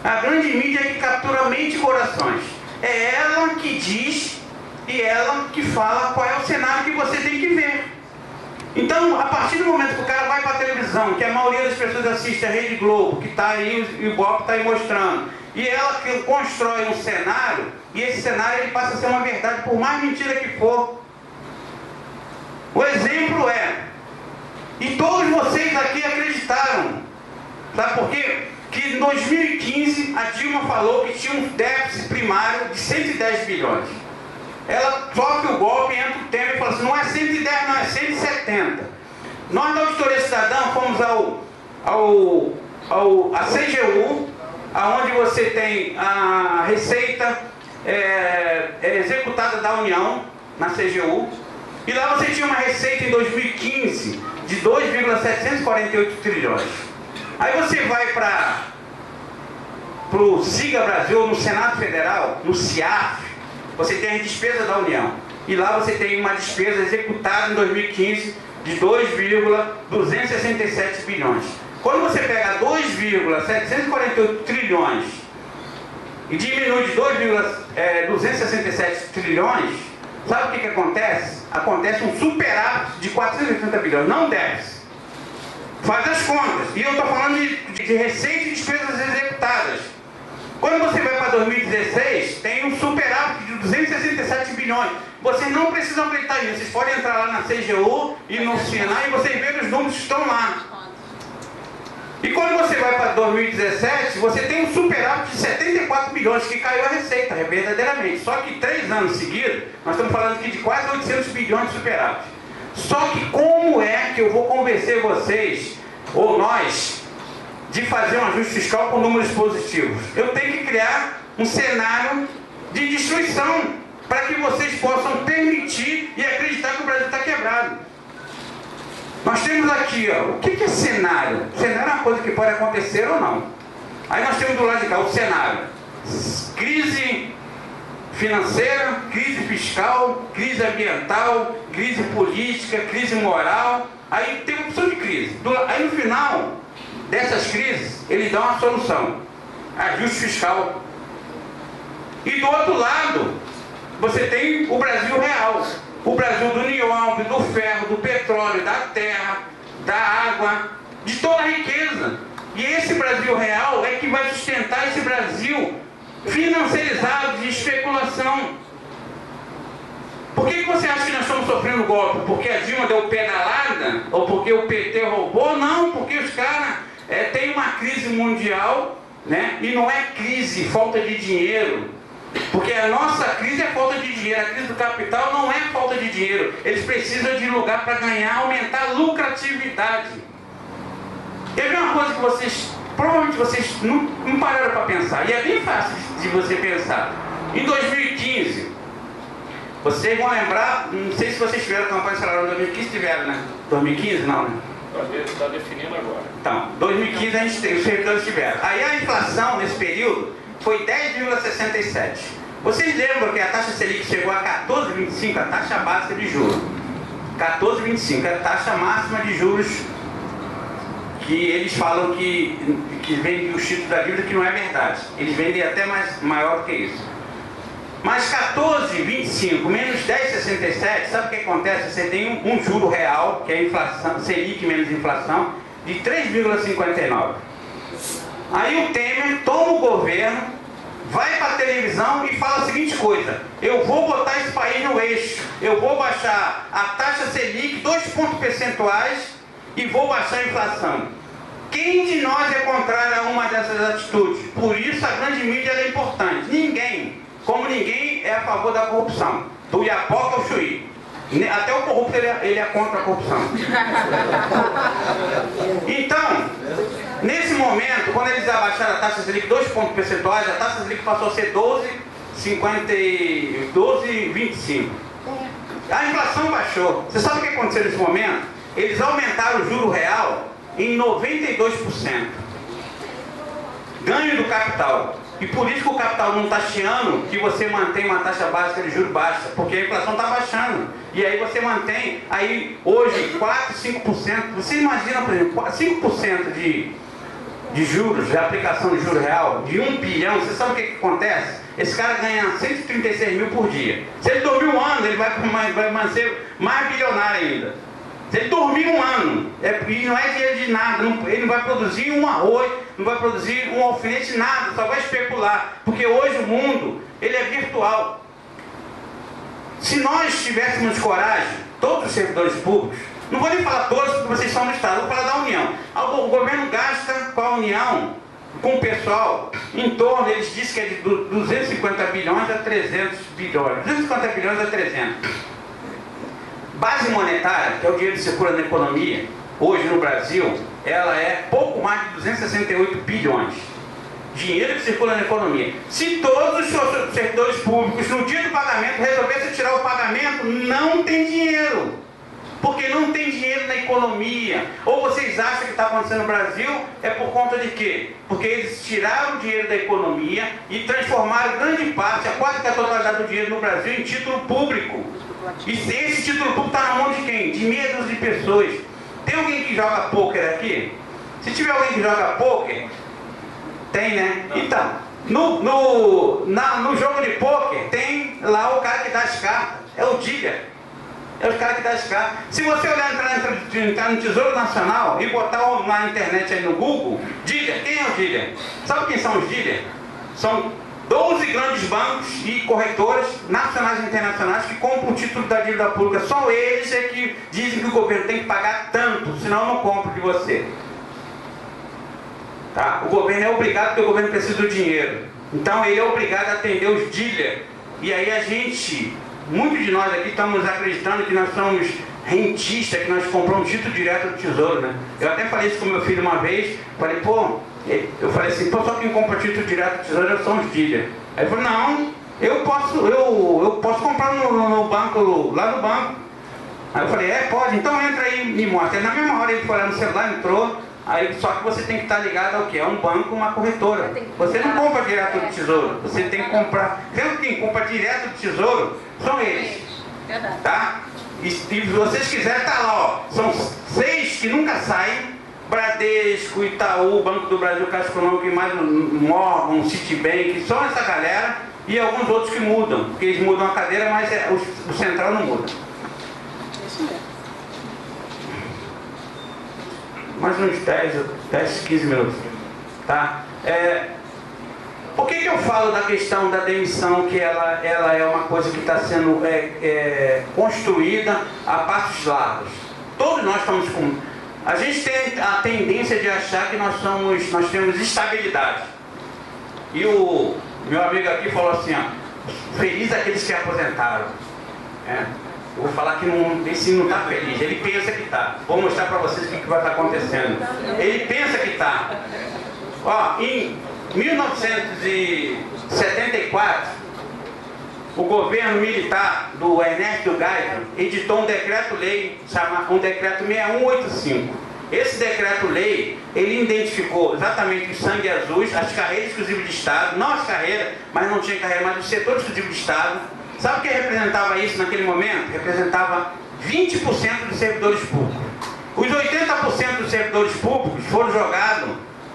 Speaker 2: A grande mídia é que captura mente e corações. É ela que diz e ela que fala qual é o cenário que você tem que ver. Então, a partir do momento que o cara vai para a televisão, que a maioria das pessoas assiste a Rede Globo, que está aí, e o Ibope está aí mostrando, e ela que constrói um cenário, e esse cenário ele passa a ser uma verdade, por mais mentira que for. O exemplo é, e todos vocês aqui acreditaram, sabe por quê? Que em 2015 a Dilma falou que tinha um déficit primário de 110 bilhões. Ela sofre o golpe, entra o Temer e fala assim, não é 110, não, é 170. Nós da Auditoria Cidadã fomos a CGU, aonde você tem a receita executada da União, na CGU, e lá você tinha uma receita em 2015 de 2,748 trilhões. Aí você vai para o Siga Brasil, no Senado Federal, no CIAF, você tem as despesas da União. E lá você tem uma despesa executada em 2015 de 2,267 bilhões. Quando você pega 2,748 trilhões e diminui de 2,267 trilhões, sabe o que acontece? Acontece um superávit de 480 bilhões, não déficit. Faz as contas. E eu estou falando de receita e despesas executadas. Quando você vai para 2016, tem um superávit de 267 bilhões. Vocês não precisam acreditar nisso. Vocês podem entrar lá na CGU e no Senai e vocês verem os números que estão lá. E quando você vai para 2017, você tem um superávit de 74 bilhões, que caiu a receita, verdadeiramente. Só que 3 anos seguidos, nós estamos falando aqui de quase 800 bilhões de superávit. Só que como é que eu vou convencer vocês, ou nós, de fazer um ajuste fiscal com números positivos? Eu tenho que criar um cenário de destruição, para que vocês possam permitir e acreditar que o Brasil está quebrado. Nós temos aqui, ó, o que é cenário? Cenário é uma coisa que pode acontecer ou não. Aí nós temos do lado de cá o cenário: crise financeira, crise fiscal, crise ambiental, crise política, crise moral. Aí tem uma opção de crise. Aí no final dessas crises, ele dá uma solução: ajuste fiscal. E do outro lado, você tem o Brasil real. O Brasil do nióbio, do ferro, do petróleo, da terra, da água, de toda a riqueza. E esse Brasil real é que vai sustentar esse Brasil financiarizado de especulação. Por que você acha que nós estamos sofrendo golpe? Porque a Dilma deu pedalada? Ou porque o PT roubou? Não, porque os caras têm uma crise mundial, né? E não é crise, falta de dinheiro. Porque a nossa crise é falta de dinheiro, a crise do capital não é falta de dinheiro. Eles precisam de lugar para ganhar, aumentar a lucratividade. Quer ver uma coisa que vocês, provavelmente vocês não pararam para pensar, e é bem fácil de você pensar. Em 2015, vocês vão lembrar, não sei se vocês tiveram campanha salarial em 2015, tiveram, né? 2015 não, né?
Speaker 1: Está definindo agora.
Speaker 2: Então, 2015 a gente tem, os servidores tiveram. Aí a inflação nesse período foi 10,67. Vocês lembram que a taxa Selic chegou a 14,25, a taxa básica de juros. 14,25 é a taxa máxima de juros que eles falam que vendem os títulos da dívida, que não é verdade. Eles vendem até maior do que isso. Mas 14,25 menos 10,67, sabe o que acontece? Você tem um juro real, que é a inflação, Selic menos inflação, de 3,59. Aí o Temer toma o governo, vai para a televisão e fala a seguinte coisa: eu vou botar esse país no eixo, eu vou baixar a taxa Selic 2 pontos percentuais e vou baixar a inflação. Quem de nós é contrário a uma dessas atitudes? Por isso a grande mídia é importante. Ninguém, como ninguém, é a favor da corrupção, do Iapoca ao Chuí. Até o corrupto ele é contra a corrupção. Então, nesse momento, quando eles abaixaram a taxa Selic 2 pontos percentuais, a taxa Selic passou a ser 12,25. A inflação baixou. Você sabe o que aconteceu nesse momento? Eles aumentaram o juro real em 92%. Ganho do capital. E por isso que o capital não está chiando que você mantém uma taxa básica de juros baixa, porque a inflação está baixando. E aí você mantém, aí hoje 4, 5%, você imagina, por exemplo, 5% de juros, de aplicação de juros real, de 1 bilhão, você sabe o que acontece? Esse cara ganha 136 mil por dia. Se ele dormir um ano, ele vai ser mais bilionário ainda. Se ele dormir um ano, e não é dinheiro de nada, ele não vai produzir um arroz, não vai produzir um alfinete, nada, só vai especular. Porque hoje o mundo, ele é virtual. Se nós tivéssemos coragem, todos os servidores públicos, não vou nem falar todos porque vocês são do Estado, vou falar da União. O governo gasta com a União, com o pessoal, em torno, eles dizem que é de 250 bilhões a 300 bilhões. 250 bilhões a 300. Base monetária, que é o dinheiro que circula na economia, hoje no Brasil, ela é pouco mais de 268 bilhões. Dinheiro que circula na economia. Se todos os servidores públicos, no dia do pagamento, resolvessem tirar o pagamento, não tem dinheiro. Porque não tem dinheiro na economia. Ou vocês acham que está acontecendo no Brasil, é por conta de quê? Porque eles tiraram o dinheiro da economia e transformaram grande parte, quase que a totalidade do dinheiro no Brasil, em título público. E esse título público está na mão de quem? De meia dúzia de pessoas. Tem alguém que joga pôquer aqui? Se tiver alguém que joga pôquer, tem, né? Então, no jogo de pôquer, tem lá o cara que dá as cartas. É o dealer. É o cara que dá as cartas. Se você olhar, entrar no Tesouro Nacional e botar na internet aí no Google, dealer, quem é o dealer? Sabe quem são os dealers? São 12 grandes bancos e corretoras nacionais e internacionais que compram o título da dívida pública. Só eles é que dizem que o governo tem que pagar tanto, senão eu não compro de você. Tá? O governo é obrigado, porque o governo precisa do dinheiro. Então ele é obrigado a atender os dealers. E aí a gente, muitos de nós aqui estamos acreditando que nós somos rentistas, que nós compramos título direto do Tesouro, né? Eu até falei isso com meu filho uma vez, falei, pô, eu falei assim, pô, só quem compra título direto do Tesouro são os dealers. Aí ele falou, não, eu posso comprar no banco, lá no banco. Aí eu falei, pode, então entra aí e me mostra. Aí na mesma hora ele foi lá no celular, entrou, aí só que você tem que estar ligado ao quê? É um banco, uma corretora. Você não compra direto do Tesouro, você tem que comprar. Vendo quem compra direto do Tesouro são eles. Tá? E se vocês quiserem, tá lá, ó. São 6 que nunca saem. Bradesco, Itaú, Banco do Brasil, Caixa Econômica e mais Morgan, Citibank, só essa galera e alguns outros que mudam, porque eles mudam a cadeira, mas o central não muda. Mais uns 10, 15 minutos. Tá? Por que eu falo da questão da demissão, que ela é uma coisa que está sendo construída a passos largos? Todos nós estamos com... A gente tem a tendência de achar que nós temos estabilidade. E o meu amigo aqui falou assim, ó, feliz aqueles que aposentaram. Eu vou falar que esse não está feliz, ele pensa que está. Vou mostrar para vocês o que vai estar acontecendo. Ele pensa que está. Ó, em 1974, o governo militar do Ernesto Geisel editou um decreto-lei, um decreto 6185. Esse decreto-lei, ele identificou exatamente os sangue azuis, as carreiras exclusivas de Estado, não as carreiras, mas não tinha carreira, mas o setor exclusivo de Estado. Sabe o que representava isso naquele momento? Representava 20% dos servidores públicos. Os 80% dos servidores públicos foram jogados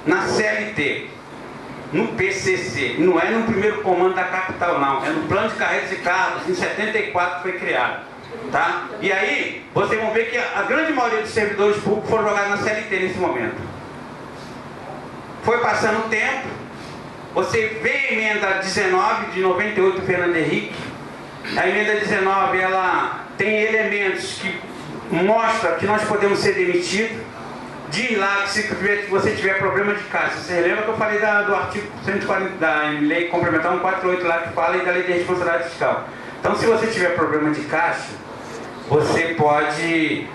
Speaker 2: na CLT. No PCC, não é no primeiro comando da capital não, é no plano de carreiras e cargos, em 74 foi criado, tá? E aí, vocês vão ver que a grande maioria dos servidores públicos foram jogados na CLT nesse momento. Foi passando o tempo, você vê a emenda 19 de 98 do Fernando Henrique. A emenda 19, ela tem elementos que mostram que nós podemos ser demitidos. Diz lá que se você tiver problema de caixa, você lembra que eu falei do artigo 140 da Lei Complementar 148 lá que fala e da Lei de Responsabilidade Fiscal. Então, se você tiver problema de caixa, você pode,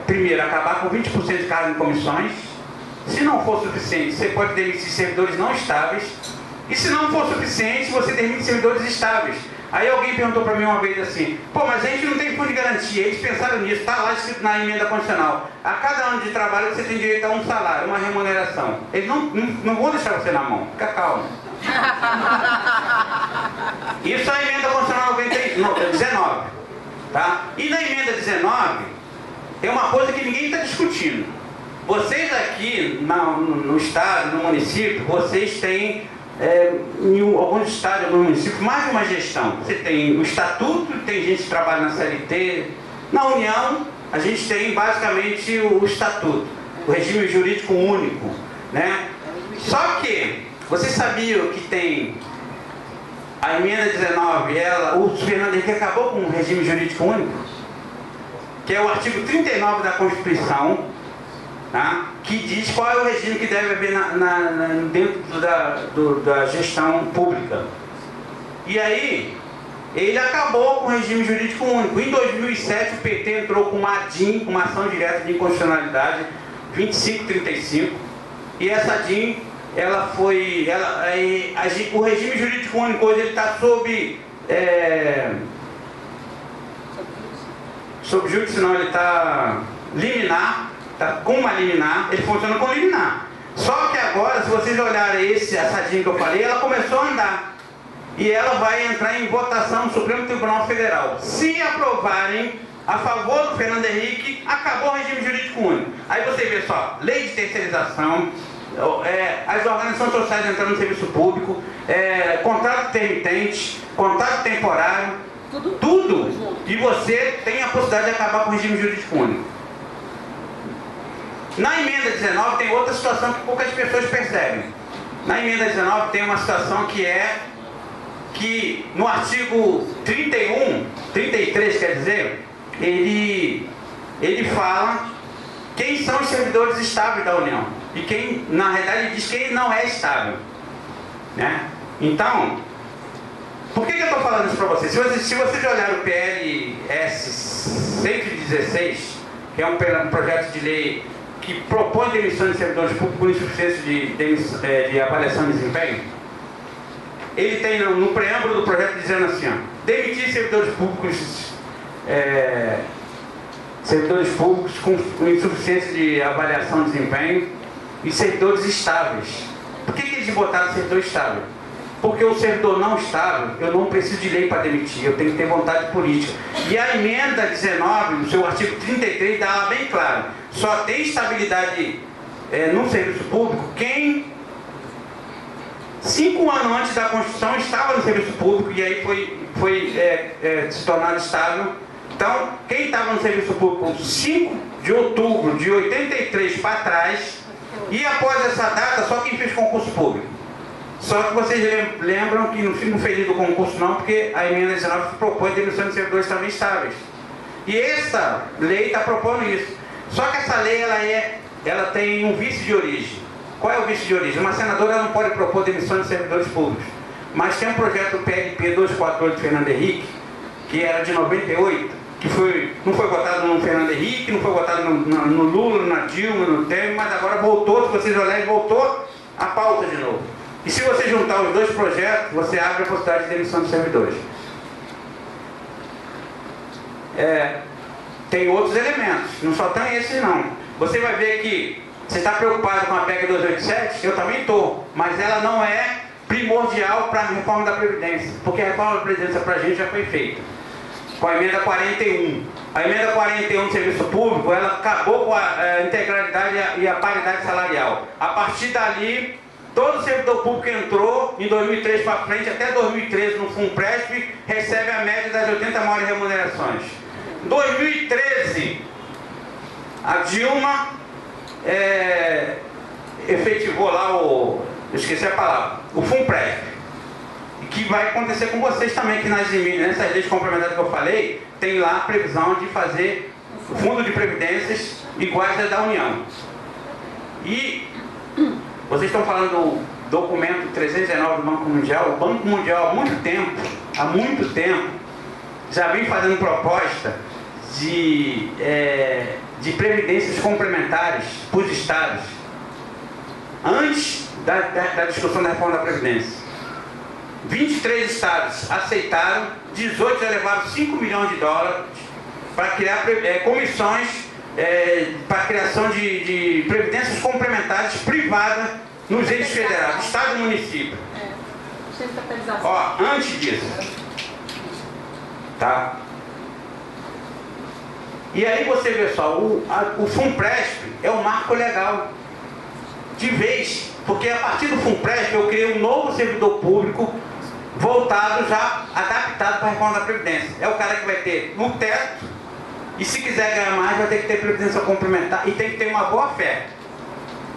Speaker 2: primeiro, acabar com 20% de cargo em comissões. Se não for suficiente, você pode demitir servidores não estáveis. E se não for suficiente, você demite servidores estáveis. Aí alguém perguntou para mim uma vez assim, pô, mas a gente não tem fundo de garantia. Eles pensaram nisso, está lá escrito na emenda constitucional. A cada ano de trabalho você tem direito a um salário, uma remuneração. Eles não vão deixar você na mão, fica calmo. Isso é a emenda constitucional 19. Tá? E na emenda 19, tem uma coisa que ninguém está discutindo. Vocês aqui no estado, no município, vocês têm, em alguns estados, alguns municípios, mais de uma gestão. Você tem o estatuto, tem gente que trabalha na CLT. Na União, a gente tem basicamente o estatuto, o regime jurídico único, né? Só que, vocês sabiam que tem a emenda 19, o Fernando Henrique acabou com o regime jurídico único, que é o artigo 39 da Constituição, tá? Que diz qual é o regime que deve haver dentro da gestão pública. E aí, ele acabou com o regime jurídico único. Em 2007, o PT entrou com uma ADIM, uma ação direta de inconstitucionalidade 2535, e essa ADIM, o regime jurídico único hoje está sob júdice, não, ele está liminar, está com uma liminar, ele funciona com liminar. Só que agora, se vocês olharem essa DIN que eu falei, ela começou a andar. E ela vai entrar em votação no Supremo Tribunal Federal. Se aprovarem a favor do Fernando Henrique, acabou o regime jurídico único. Aí você vê só, lei de terceirização, as organizações sociais entrando no serviço público, contrato intermitente, contrato temporário, tudo. E você tem a possibilidade de acabar com o regime jurídico único. Na emenda 19 tem outra situação que poucas pessoas percebem. Na emenda 19 tem uma situação que no artigo 33 quer dizer, ele fala quem são os servidores estáveis da União. E quem, na realidade, ele diz quem não é estável, né? Então, por que eu estou falando isso para vocês? Se vocês olharem o PLS 116, que é um projeto de lei que propõe demissão de servidores públicos por insuficiência de avaliação de desempenho, ele tem no preâmbulo do projeto dizendo assim, ó, demitir servidores públicos com insuficiência de avaliação de desempenho e servidores estáveis. Por que eles botaram servidor estável? Porque o servidor não estável, eu não preciso de lei para demitir, eu tenho que ter vontade política. E a emenda 19, no seu artigo 33, dá lá bem claro, só tem estabilidade no serviço público quem 5 anos antes da Constituição estava no serviço público e aí foi se tornado estável. Então, quem estava no serviço público 5 de outubro de 83 para trás, e após essa data, só quem fez concurso público. Só que vocês lembram que não fez do concurso não, porque a emenda 19 propõe a demissão de servidores também estáveis. E essa lei está propondo isso. Só que essa lei, ela tem um vício de origem. Qual é o vício de origem? Uma senadora não pode propor demissão de servidores públicos. Mas tem um projeto do PLP 248 de Fernando Henrique, que era de 98, que não foi votado no Fernando Henrique, não foi votado no Lula, na Dilma, no Temer, mas agora voltou, se vocês olharem, voltou a pauta de novo. E se você juntar os dois projetos, você abre a possibilidade de demissão de servidores. Tem outros elementos, não só tem esses não. Você vai ver que você está preocupado com a PEC 287, eu também estou, mas ela não é primordial para a reforma da Previdência, porque a reforma da Previdência para a gente já foi feita com a emenda 41. A emenda 41 do serviço público, ela acabou com a integralidade e a paridade salarial. A partir dali, todo servidor público que entrou em 2003 para frente, até 2013 no FUNPRESP, recebe a média das 80 maiores remunerações. Em 2013, a Dilma efetivou lá eu esqueci a palavra, o FUNPRESP. Que vai acontecer com vocês também, que nessas leis complementares que eu falei, tem lá a previsão de fazer o fundo de previdências iguais às da União. E vocês estão falando do documento 319 do Banco Mundial. O Banco Mundial há muito tempo, já vem fazendo proposta de previdências complementares para os estados, antes da discussão da reforma da Previdência. 23 estados aceitaram, 18 já levaram 5 milhões de dólares para criar comissões para a criação de previdências complementares privadas nos entes federados, estado e município.
Speaker 4: Sem capitalização.
Speaker 2: Ó, antes disso. Tá? E aí você vê só, o FUNPRESP é um marco legal. De vez, porque a partir do FUNPRESP eu criei um novo servidor público voltado já, adaptado para a reforma da Previdência. É o cara que vai ter no teto, e se quiser ganhar mais vai ter que ter Previdência complementar e tem que ter uma boa fé.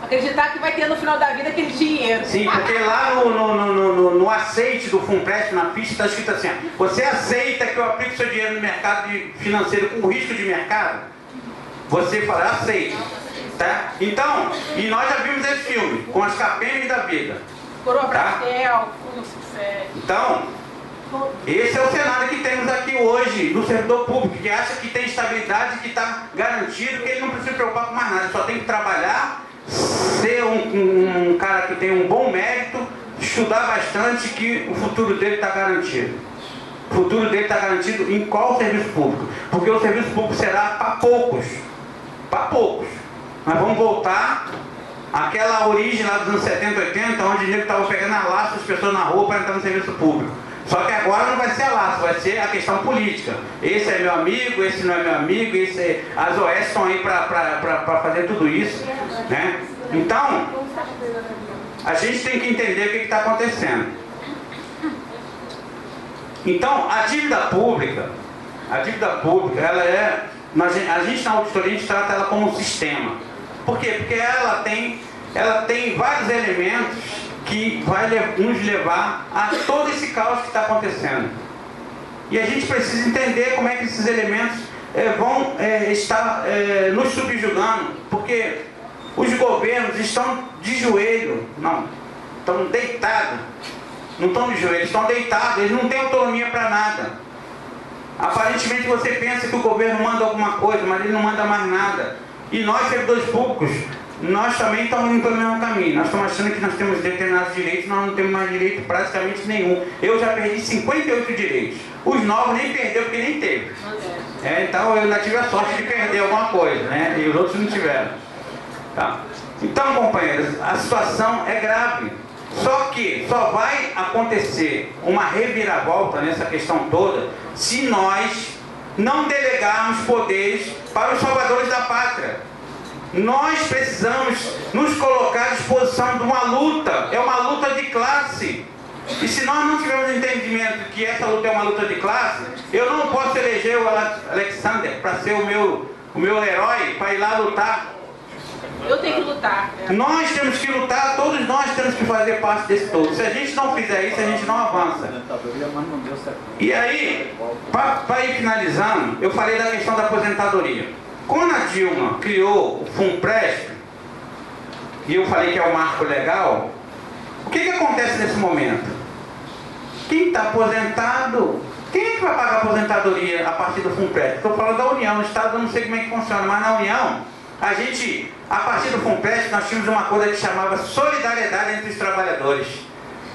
Speaker 4: Acreditar que vai ter no final da vida aquele dinheiro.
Speaker 2: Sim, porque lá no aceite do FUNPRESP, na ficha, está escrito assim, ó, você aceita que eu aplique seu dinheiro no mercado financeiro com risco de mercado? Você fala, aceito. Tá? Então, e nós já vimos esse filme, com as capengas da vida.
Speaker 4: Coroa
Speaker 2: Tá?
Speaker 4: Brastel, Fundo Sucesso.
Speaker 2: Então, esse é o cenário que temos aqui hoje no servidor público, que acha que tem estabilidade, que está garantido, que ele não precisa se preocupar com mais nada, só tem que trabalhar, ser um cara que tem um bom mérito, estudar bastante, que o futuro dele está garantido. O futuro dele está garantido em qual serviço público? Porque o serviço público será para poucos. Para poucos. Nós vamos voltar àquela origem lá dos anos 70, 80, onde o nego estava pegando a laço as pessoas na rua para entrar no serviço público. Só que agora não vai ser a laço, vai ser a questão política. Esse é meu amigo, esse não é meu amigo, as OS estão aí para fazer tudo isso. Né? Então, a gente tem que entender o que está acontecendo. Então, a dívida pública, ela é... A gente na auditoria, a gente trata ela como um sistema. Por quê? Porque ela tem vários elementos que vai nos levar a todo esse caos que está acontecendo. E a gente precisa entender como é que esses elementos vão estar nos subjugando, porque os governos estão de joelho, não, estão deitados, não estão de joelho, estão deitados, eles não têm autonomia para nada. Aparentemente você pensa que o governo manda alguma coisa, mas ele não manda mais nada. E nós, servidores públicos, nós também estamos indo pelo mesmo caminho. Nós estamos achando que nós temos determinados direitos, nós não temos mais direito praticamente nenhum. Eu já perdi 58 direitos. Os novos nem perdeu porque nem teve. Então eu ainda tive a sorte de perder alguma coisa, né? E os outros não tiveram. Tá? Então, companheiros, a situação é grave. Só que só vai acontecer uma reviravolta nessa questão toda se nós não delegarmos poderes para os salvadores da pátria. Nós precisamos nos colocar à disposição de uma luta, é uma luta de classe. E se nós não tivermos entendimento que essa luta é uma luta de classe, eu não posso eleger o Alexander para ser o meu herói, para ir lá lutar.
Speaker 4: Eu tenho que lutar.
Speaker 2: Nós temos que lutar, todos nós temos que fazer parte desse todo. Se a gente não fizer isso, a gente não avança. E aí, para ir finalizando, eu falei da questão da aposentadoria. Quando a Dilma criou o FUNPRESP, e eu falei que é um marco legal, o que acontece nesse momento? Quem está aposentado, quem é que vai pagar a aposentadoria a partir do FUNPRESP? Estou falando da União, no Estado eu não sei como é que funciona, mas na União, a partir do FUNPRESP, nós tínhamos uma coisa que chamava solidariedade entre os trabalhadores.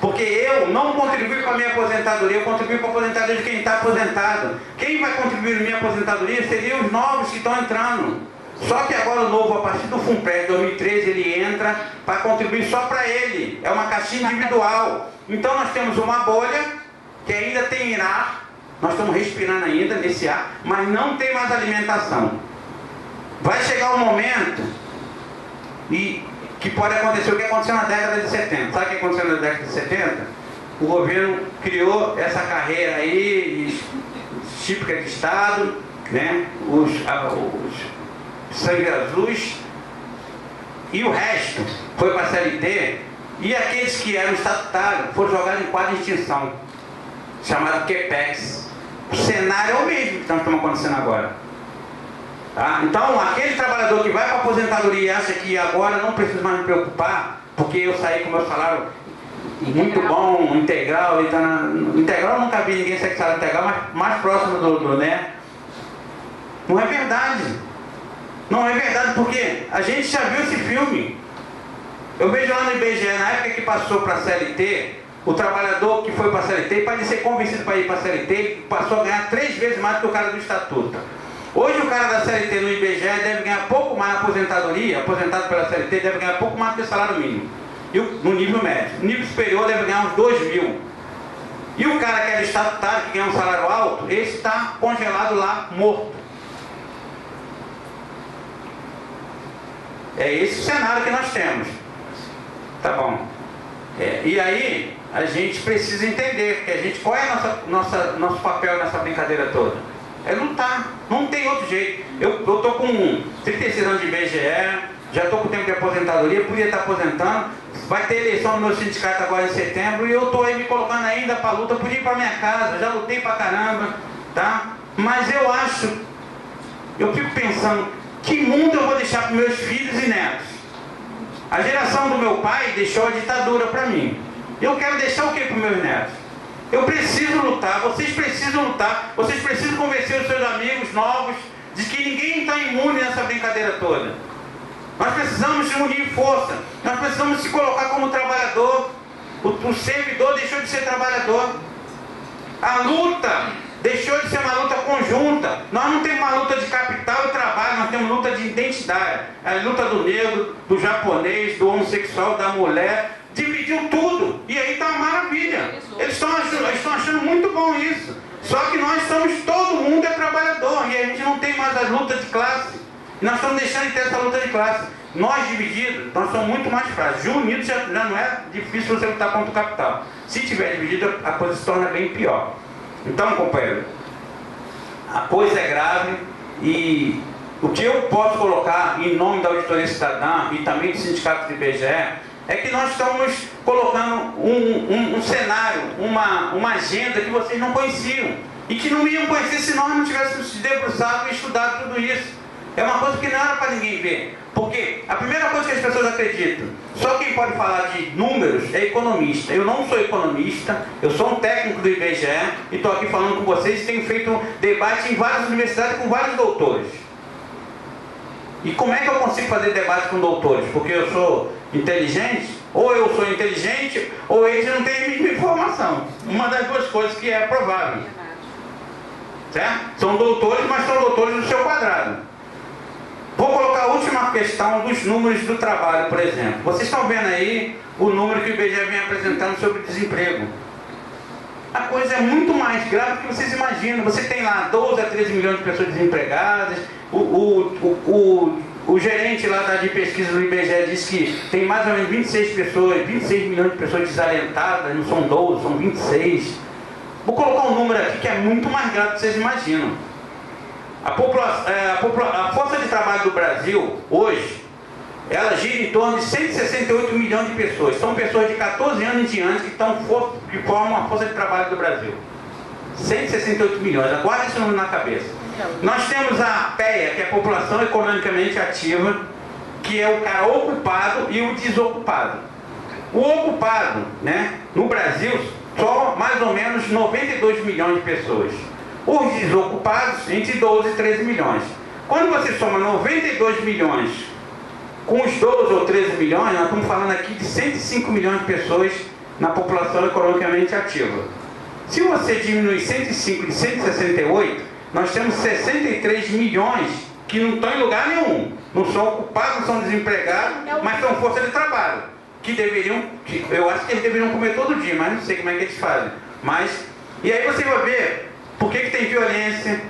Speaker 2: Porque eu não contribuo com a minha aposentadoria, eu contribuo com a aposentadoria de quem está aposentado. Quem vai contribuir na minha aposentadoria seriam os novos que estão entrando. Só que agora o novo, a partir do FUNPRESP 2013, ele entra para contribuir só para ele. É uma caixinha individual. Então nós temos uma bolha que ainda tem ar, nós estamos respirando ainda nesse ar, mas não tem mais alimentação. Vai chegar um momento que pode acontecer o que aconteceu na década de 70. Sabe o que aconteceu na década de 70? O governo criou essa carreira aí, típica de Estado, né? Os sangue azuis, e o resto foi para a CLT, e aqueles que eram estatutários foram jogados em quadro de extinção, chamado QPEX. O cenário é o mesmo que nós estamos acontecendo agora. Tá? Então, aquele trabalhador que vai para a aposentadoria e acha que agora não precisa mais me preocupar, porque eu saí com o meu salário muito bom, integral, e tá integral eu nunca vi ninguém ser salário integral, mas mais próximo do né? Não é verdade. Não é verdade, porque a gente já viu esse filme. Eu vejo lá no IBGE, na época que passou para a CLT, o trabalhador que foi para a CLT, para ele ser convencido para ir para a CLT, ele passou a ganhar 3 vezes mais do que o cara do Estatuto. Hoje o cara da CLT no IBGE deve ganhar pouco mais na aposentadoria, aposentado pela CLT deve ganhar pouco mais do que o salário mínimo. E no nível médio. No nível superior deve ganhar uns 2 mil. E o cara que era estatutário, que ganha um salário alto, esse está congelado lá, morto. É esse o cenário que nós temos. Tá bom. E aí, a gente precisa entender que a gente, qual é nosso papel nessa brincadeira toda? É lutar. Não tem outro jeito. Eu estou com 36 anos de IBGE, já estou com tempo de aposentadoria, podia estar aposentando. Vai ter eleição no meu sindicato agora em setembro e eu estou aí me colocando ainda para a luta. Eu podia ir para minha casa, já lutei para caramba, tá? Mas eu fico pensando, que mundo eu vou deixar para meus filhos e netos? A geração do meu pai deixou a ditadura para mim. Eu quero deixar o que para os meus netos? Eu preciso lutar, vocês precisam lutar, vocês precisam convencer os seus amigos novos de que ninguém está imune nessa brincadeira toda. Nós precisamos se unir força, nós precisamos se colocar como trabalhador. O servidor deixou de ser trabalhador. A luta deixou de ser uma luta conjunta. Nós não temos uma luta de capital e trabalho, nós temos luta de identidade. A luta do negro, do japonês, do homossexual, da mulher. Dividiu tudo. E aí está uma maravilha. Eles estão achando muito bom isso. Só que nós somos, todo mundo é trabalhador. E a gente não tem mais a luta de classe. E nós estamos deixando de ter essa luta de classe. Nós divididos, nós somos muito mais frágeis. Unidos já não é difícil você lutar contra o capital. Se tiver dividido, a coisa se torna bem pior. Então, companheiro, a coisa é grave e o que eu posso colocar em nome da Auditoria Cidadã e também do Sindicato do IBGE é que nós estamos colocando um cenário, uma agenda que vocês não conheciam e que não iam conhecer se nós não tivéssemos se debruçado e estudado tudo isso. É uma coisa que não era para ninguém ver. Porque a primeira coisa que as pessoas acreditam, só quem pode falar de números é economista. Eu não sou economista, eu sou um técnico do IBGE e estou aqui falando com vocês e tenho feito debate em várias universidades com vários doutores. E como é que eu consigo fazer debate com doutores? Porque eu sou inteligente? Ou eu sou inteligente, ou eles não têm a mínima informação. Uma das duas coisas que é provável. Certo? São doutores, mas são doutores do seu quadrado. Vou colocar a última questão dos números do trabalho, por exemplo. Vocês estão vendo aí o número que o IBGE vem apresentando sobre o desemprego. A coisa é muito mais grave do que vocês imaginam. Você tem lá 12 a 13 milhões de pessoas desempregadas. O gerente lá de pesquisa do IBGE disse que tem mais ou menos 26 milhões de pessoas desalentadas. Não são 12, são 26. Vou colocar um número aqui que é muito mais grave do que vocês imaginam. A força de trabalho do Brasil, hoje, ela gira em torno de 168 milhões de pessoas. São pessoas de 14 anos em diante que formam a força de trabalho do Brasil. 168 milhões, aguarda esse número na cabeça. Nós temos a PEA, que é a população economicamente ativa, que é o cara ocupado e o desocupado. O ocupado, né, no Brasil, só mais ou menos 92 milhões de pessoas. Os desocupados, entre 12 e 13 milhões. Quando você soma 92 milhões com os 12 ou 13 milhões, nós estamos falando aqui de 105 milhões de pessoas na população economicamente ativa. Se você diminui 105 de 168, nós temos 63 milhões que não estão em lugar nenhum. Não são ocupados, não são desempregados, mas são força de trabalho. Eu acho que eles deveriam comer todo dia, mas não sei como é que eles fazem. E aí você vai ver por que tem violência,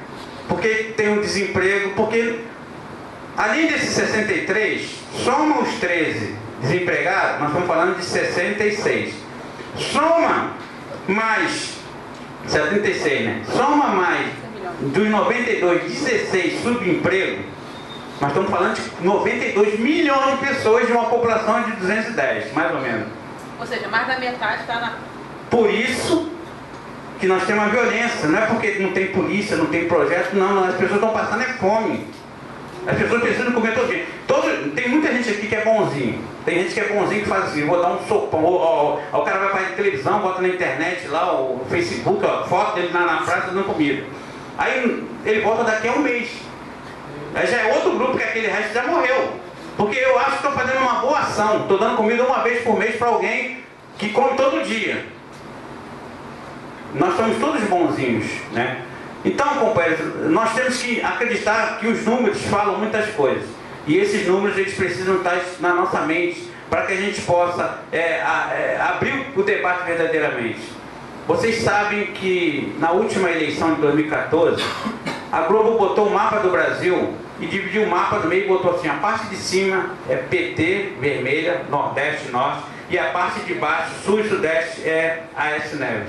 Speaker 2: por que tem um desemprego, porque além desses 63, soma os 13 desempregados, nós estamos falando de 66. Soma mais 76, né? Soma mais dos 92, 16 subemprego, nós estamos falando de 92 milhões de pessoas de uma população de 210, mais ou menos.
Speaker 4: Ou seja, mais da metade está na...
Speaker 2: Por isso que nós temos uma violência, não é porque não tem polícia, não tem projeto, não, as pessoas estão passando fome. As pessoas precisam comer todo dia. Tem muita gente aqui que é bonzinho. Tem gente que é bonzinho que faz assim, vou dar um sopão, o cara vai para a televisão, bota na internet lá, o Facebook, a foto dele na praça dando comida. Aí ele volta daqui a um mês. Aí já é outro grupo que aquele resto já morreu. Porque eu acho que estou fazendo uma boa ação, estou dando comida uma vez por mês para alguém que come todo dia. Nós somos todos bonzinhos, né? Então, companheiros, nós temos que acreditar que os números falam muitas coisas. E esses números, eles precisam estar na nossa mente para que a gente possa abrir o debate verdadeiramente. Vocês sabem que na última eleição de 2014, a Globo botou o mapa do Brasil e dividiu o mapa do meio e botou assim, a parte de cima é PT, vermelha, Nordeste, Norte, e a parte de baixo, Sul e Sudeste, é Aécio Neves.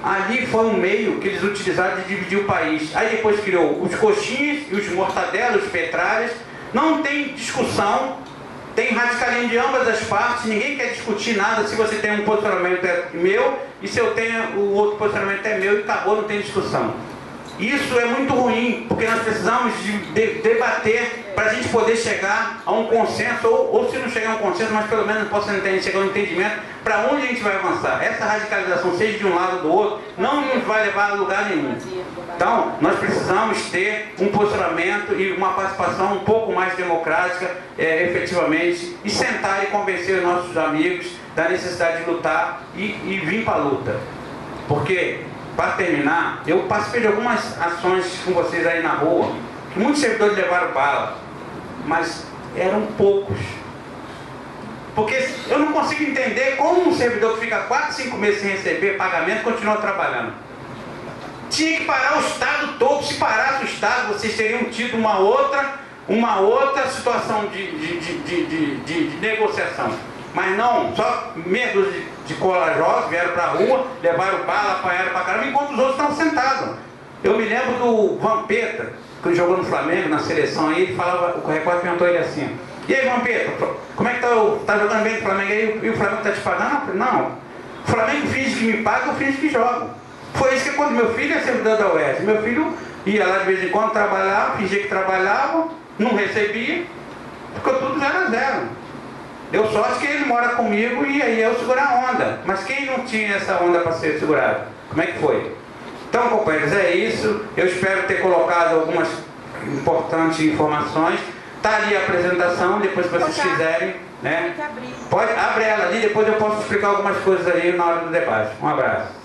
Speaker 2: Ali foi um meio que eles utilizaram de dividir o país. Aí depois criou os coxinhas e os mortadelos, os petralhas. Não tem discussão, tem radicalismo de ambas as partes, ninguém quer discutir nada se você tem um posicionamento é meu e se eu tenho o outro posicionamento é meu e acabou, não tem discussão. Isso é muito ruim, porque nós precisamos de debater para a gente poder chegar a um consenso, ou se não chegar a um consenso, mas pelo menos possa chegar a um entendimento para onde a gente vai avançar. Essa radicalização, seja de um lado ou do outro, não nos vai levar a lugar nenhum. Então, nós precisamos ter um posicionamento e uma participação um pouco mais democrática, efetivamente, e sentar e convencer os nossos amigos da necessidade de lutar e vir para a luta. Porque, para terminar, eu participei de algumas ações com vocês aí na rua, que muitos servidores levaram bala, mas eram poucos. Porque eu não consigo entender como um servidor que fica 4, 5 meses sem receber pagamento continua trabalhando. Tinha que parar o Estado todo. Se parasse o Estado, vocês teriam tido uma outra situação de negociação. Mas não, só medo de corajosos vieram para a rua, levaram bala, apanharam para caramba, enquanto os outros estão sentados. Eu me lembro do Vampeta, que ele jogou no Flamengo, na seleção aí, ele falava, o Record perguntou ele assim, e aí Vampeta, como é que tá jogando bem no Flamengo aí, e o Flamengo está te pagando? Eu falei, não, o Flamengo finge que me paga, eu finge que jogo. Foi isso que quando meu filho é servidor da UES, meu filho ia lá de vez em quando trabalhava, fingia que trabalhava, não recebia, ficou tudo 0 a 0. Deu sorte que ele mora comigo e aí eu seguro a onda. Mas quem não tinha essa onda para ser segurado? Como é que foi? Então, companheiros, é isso. Eu espero ter colocado algumas importantes informações. Está ali a apresentação, depois se vocês quiserem, né? Pode abrir ela ali, depois eu posso explicar algumas coisas ali na hora do debate. Um abraço.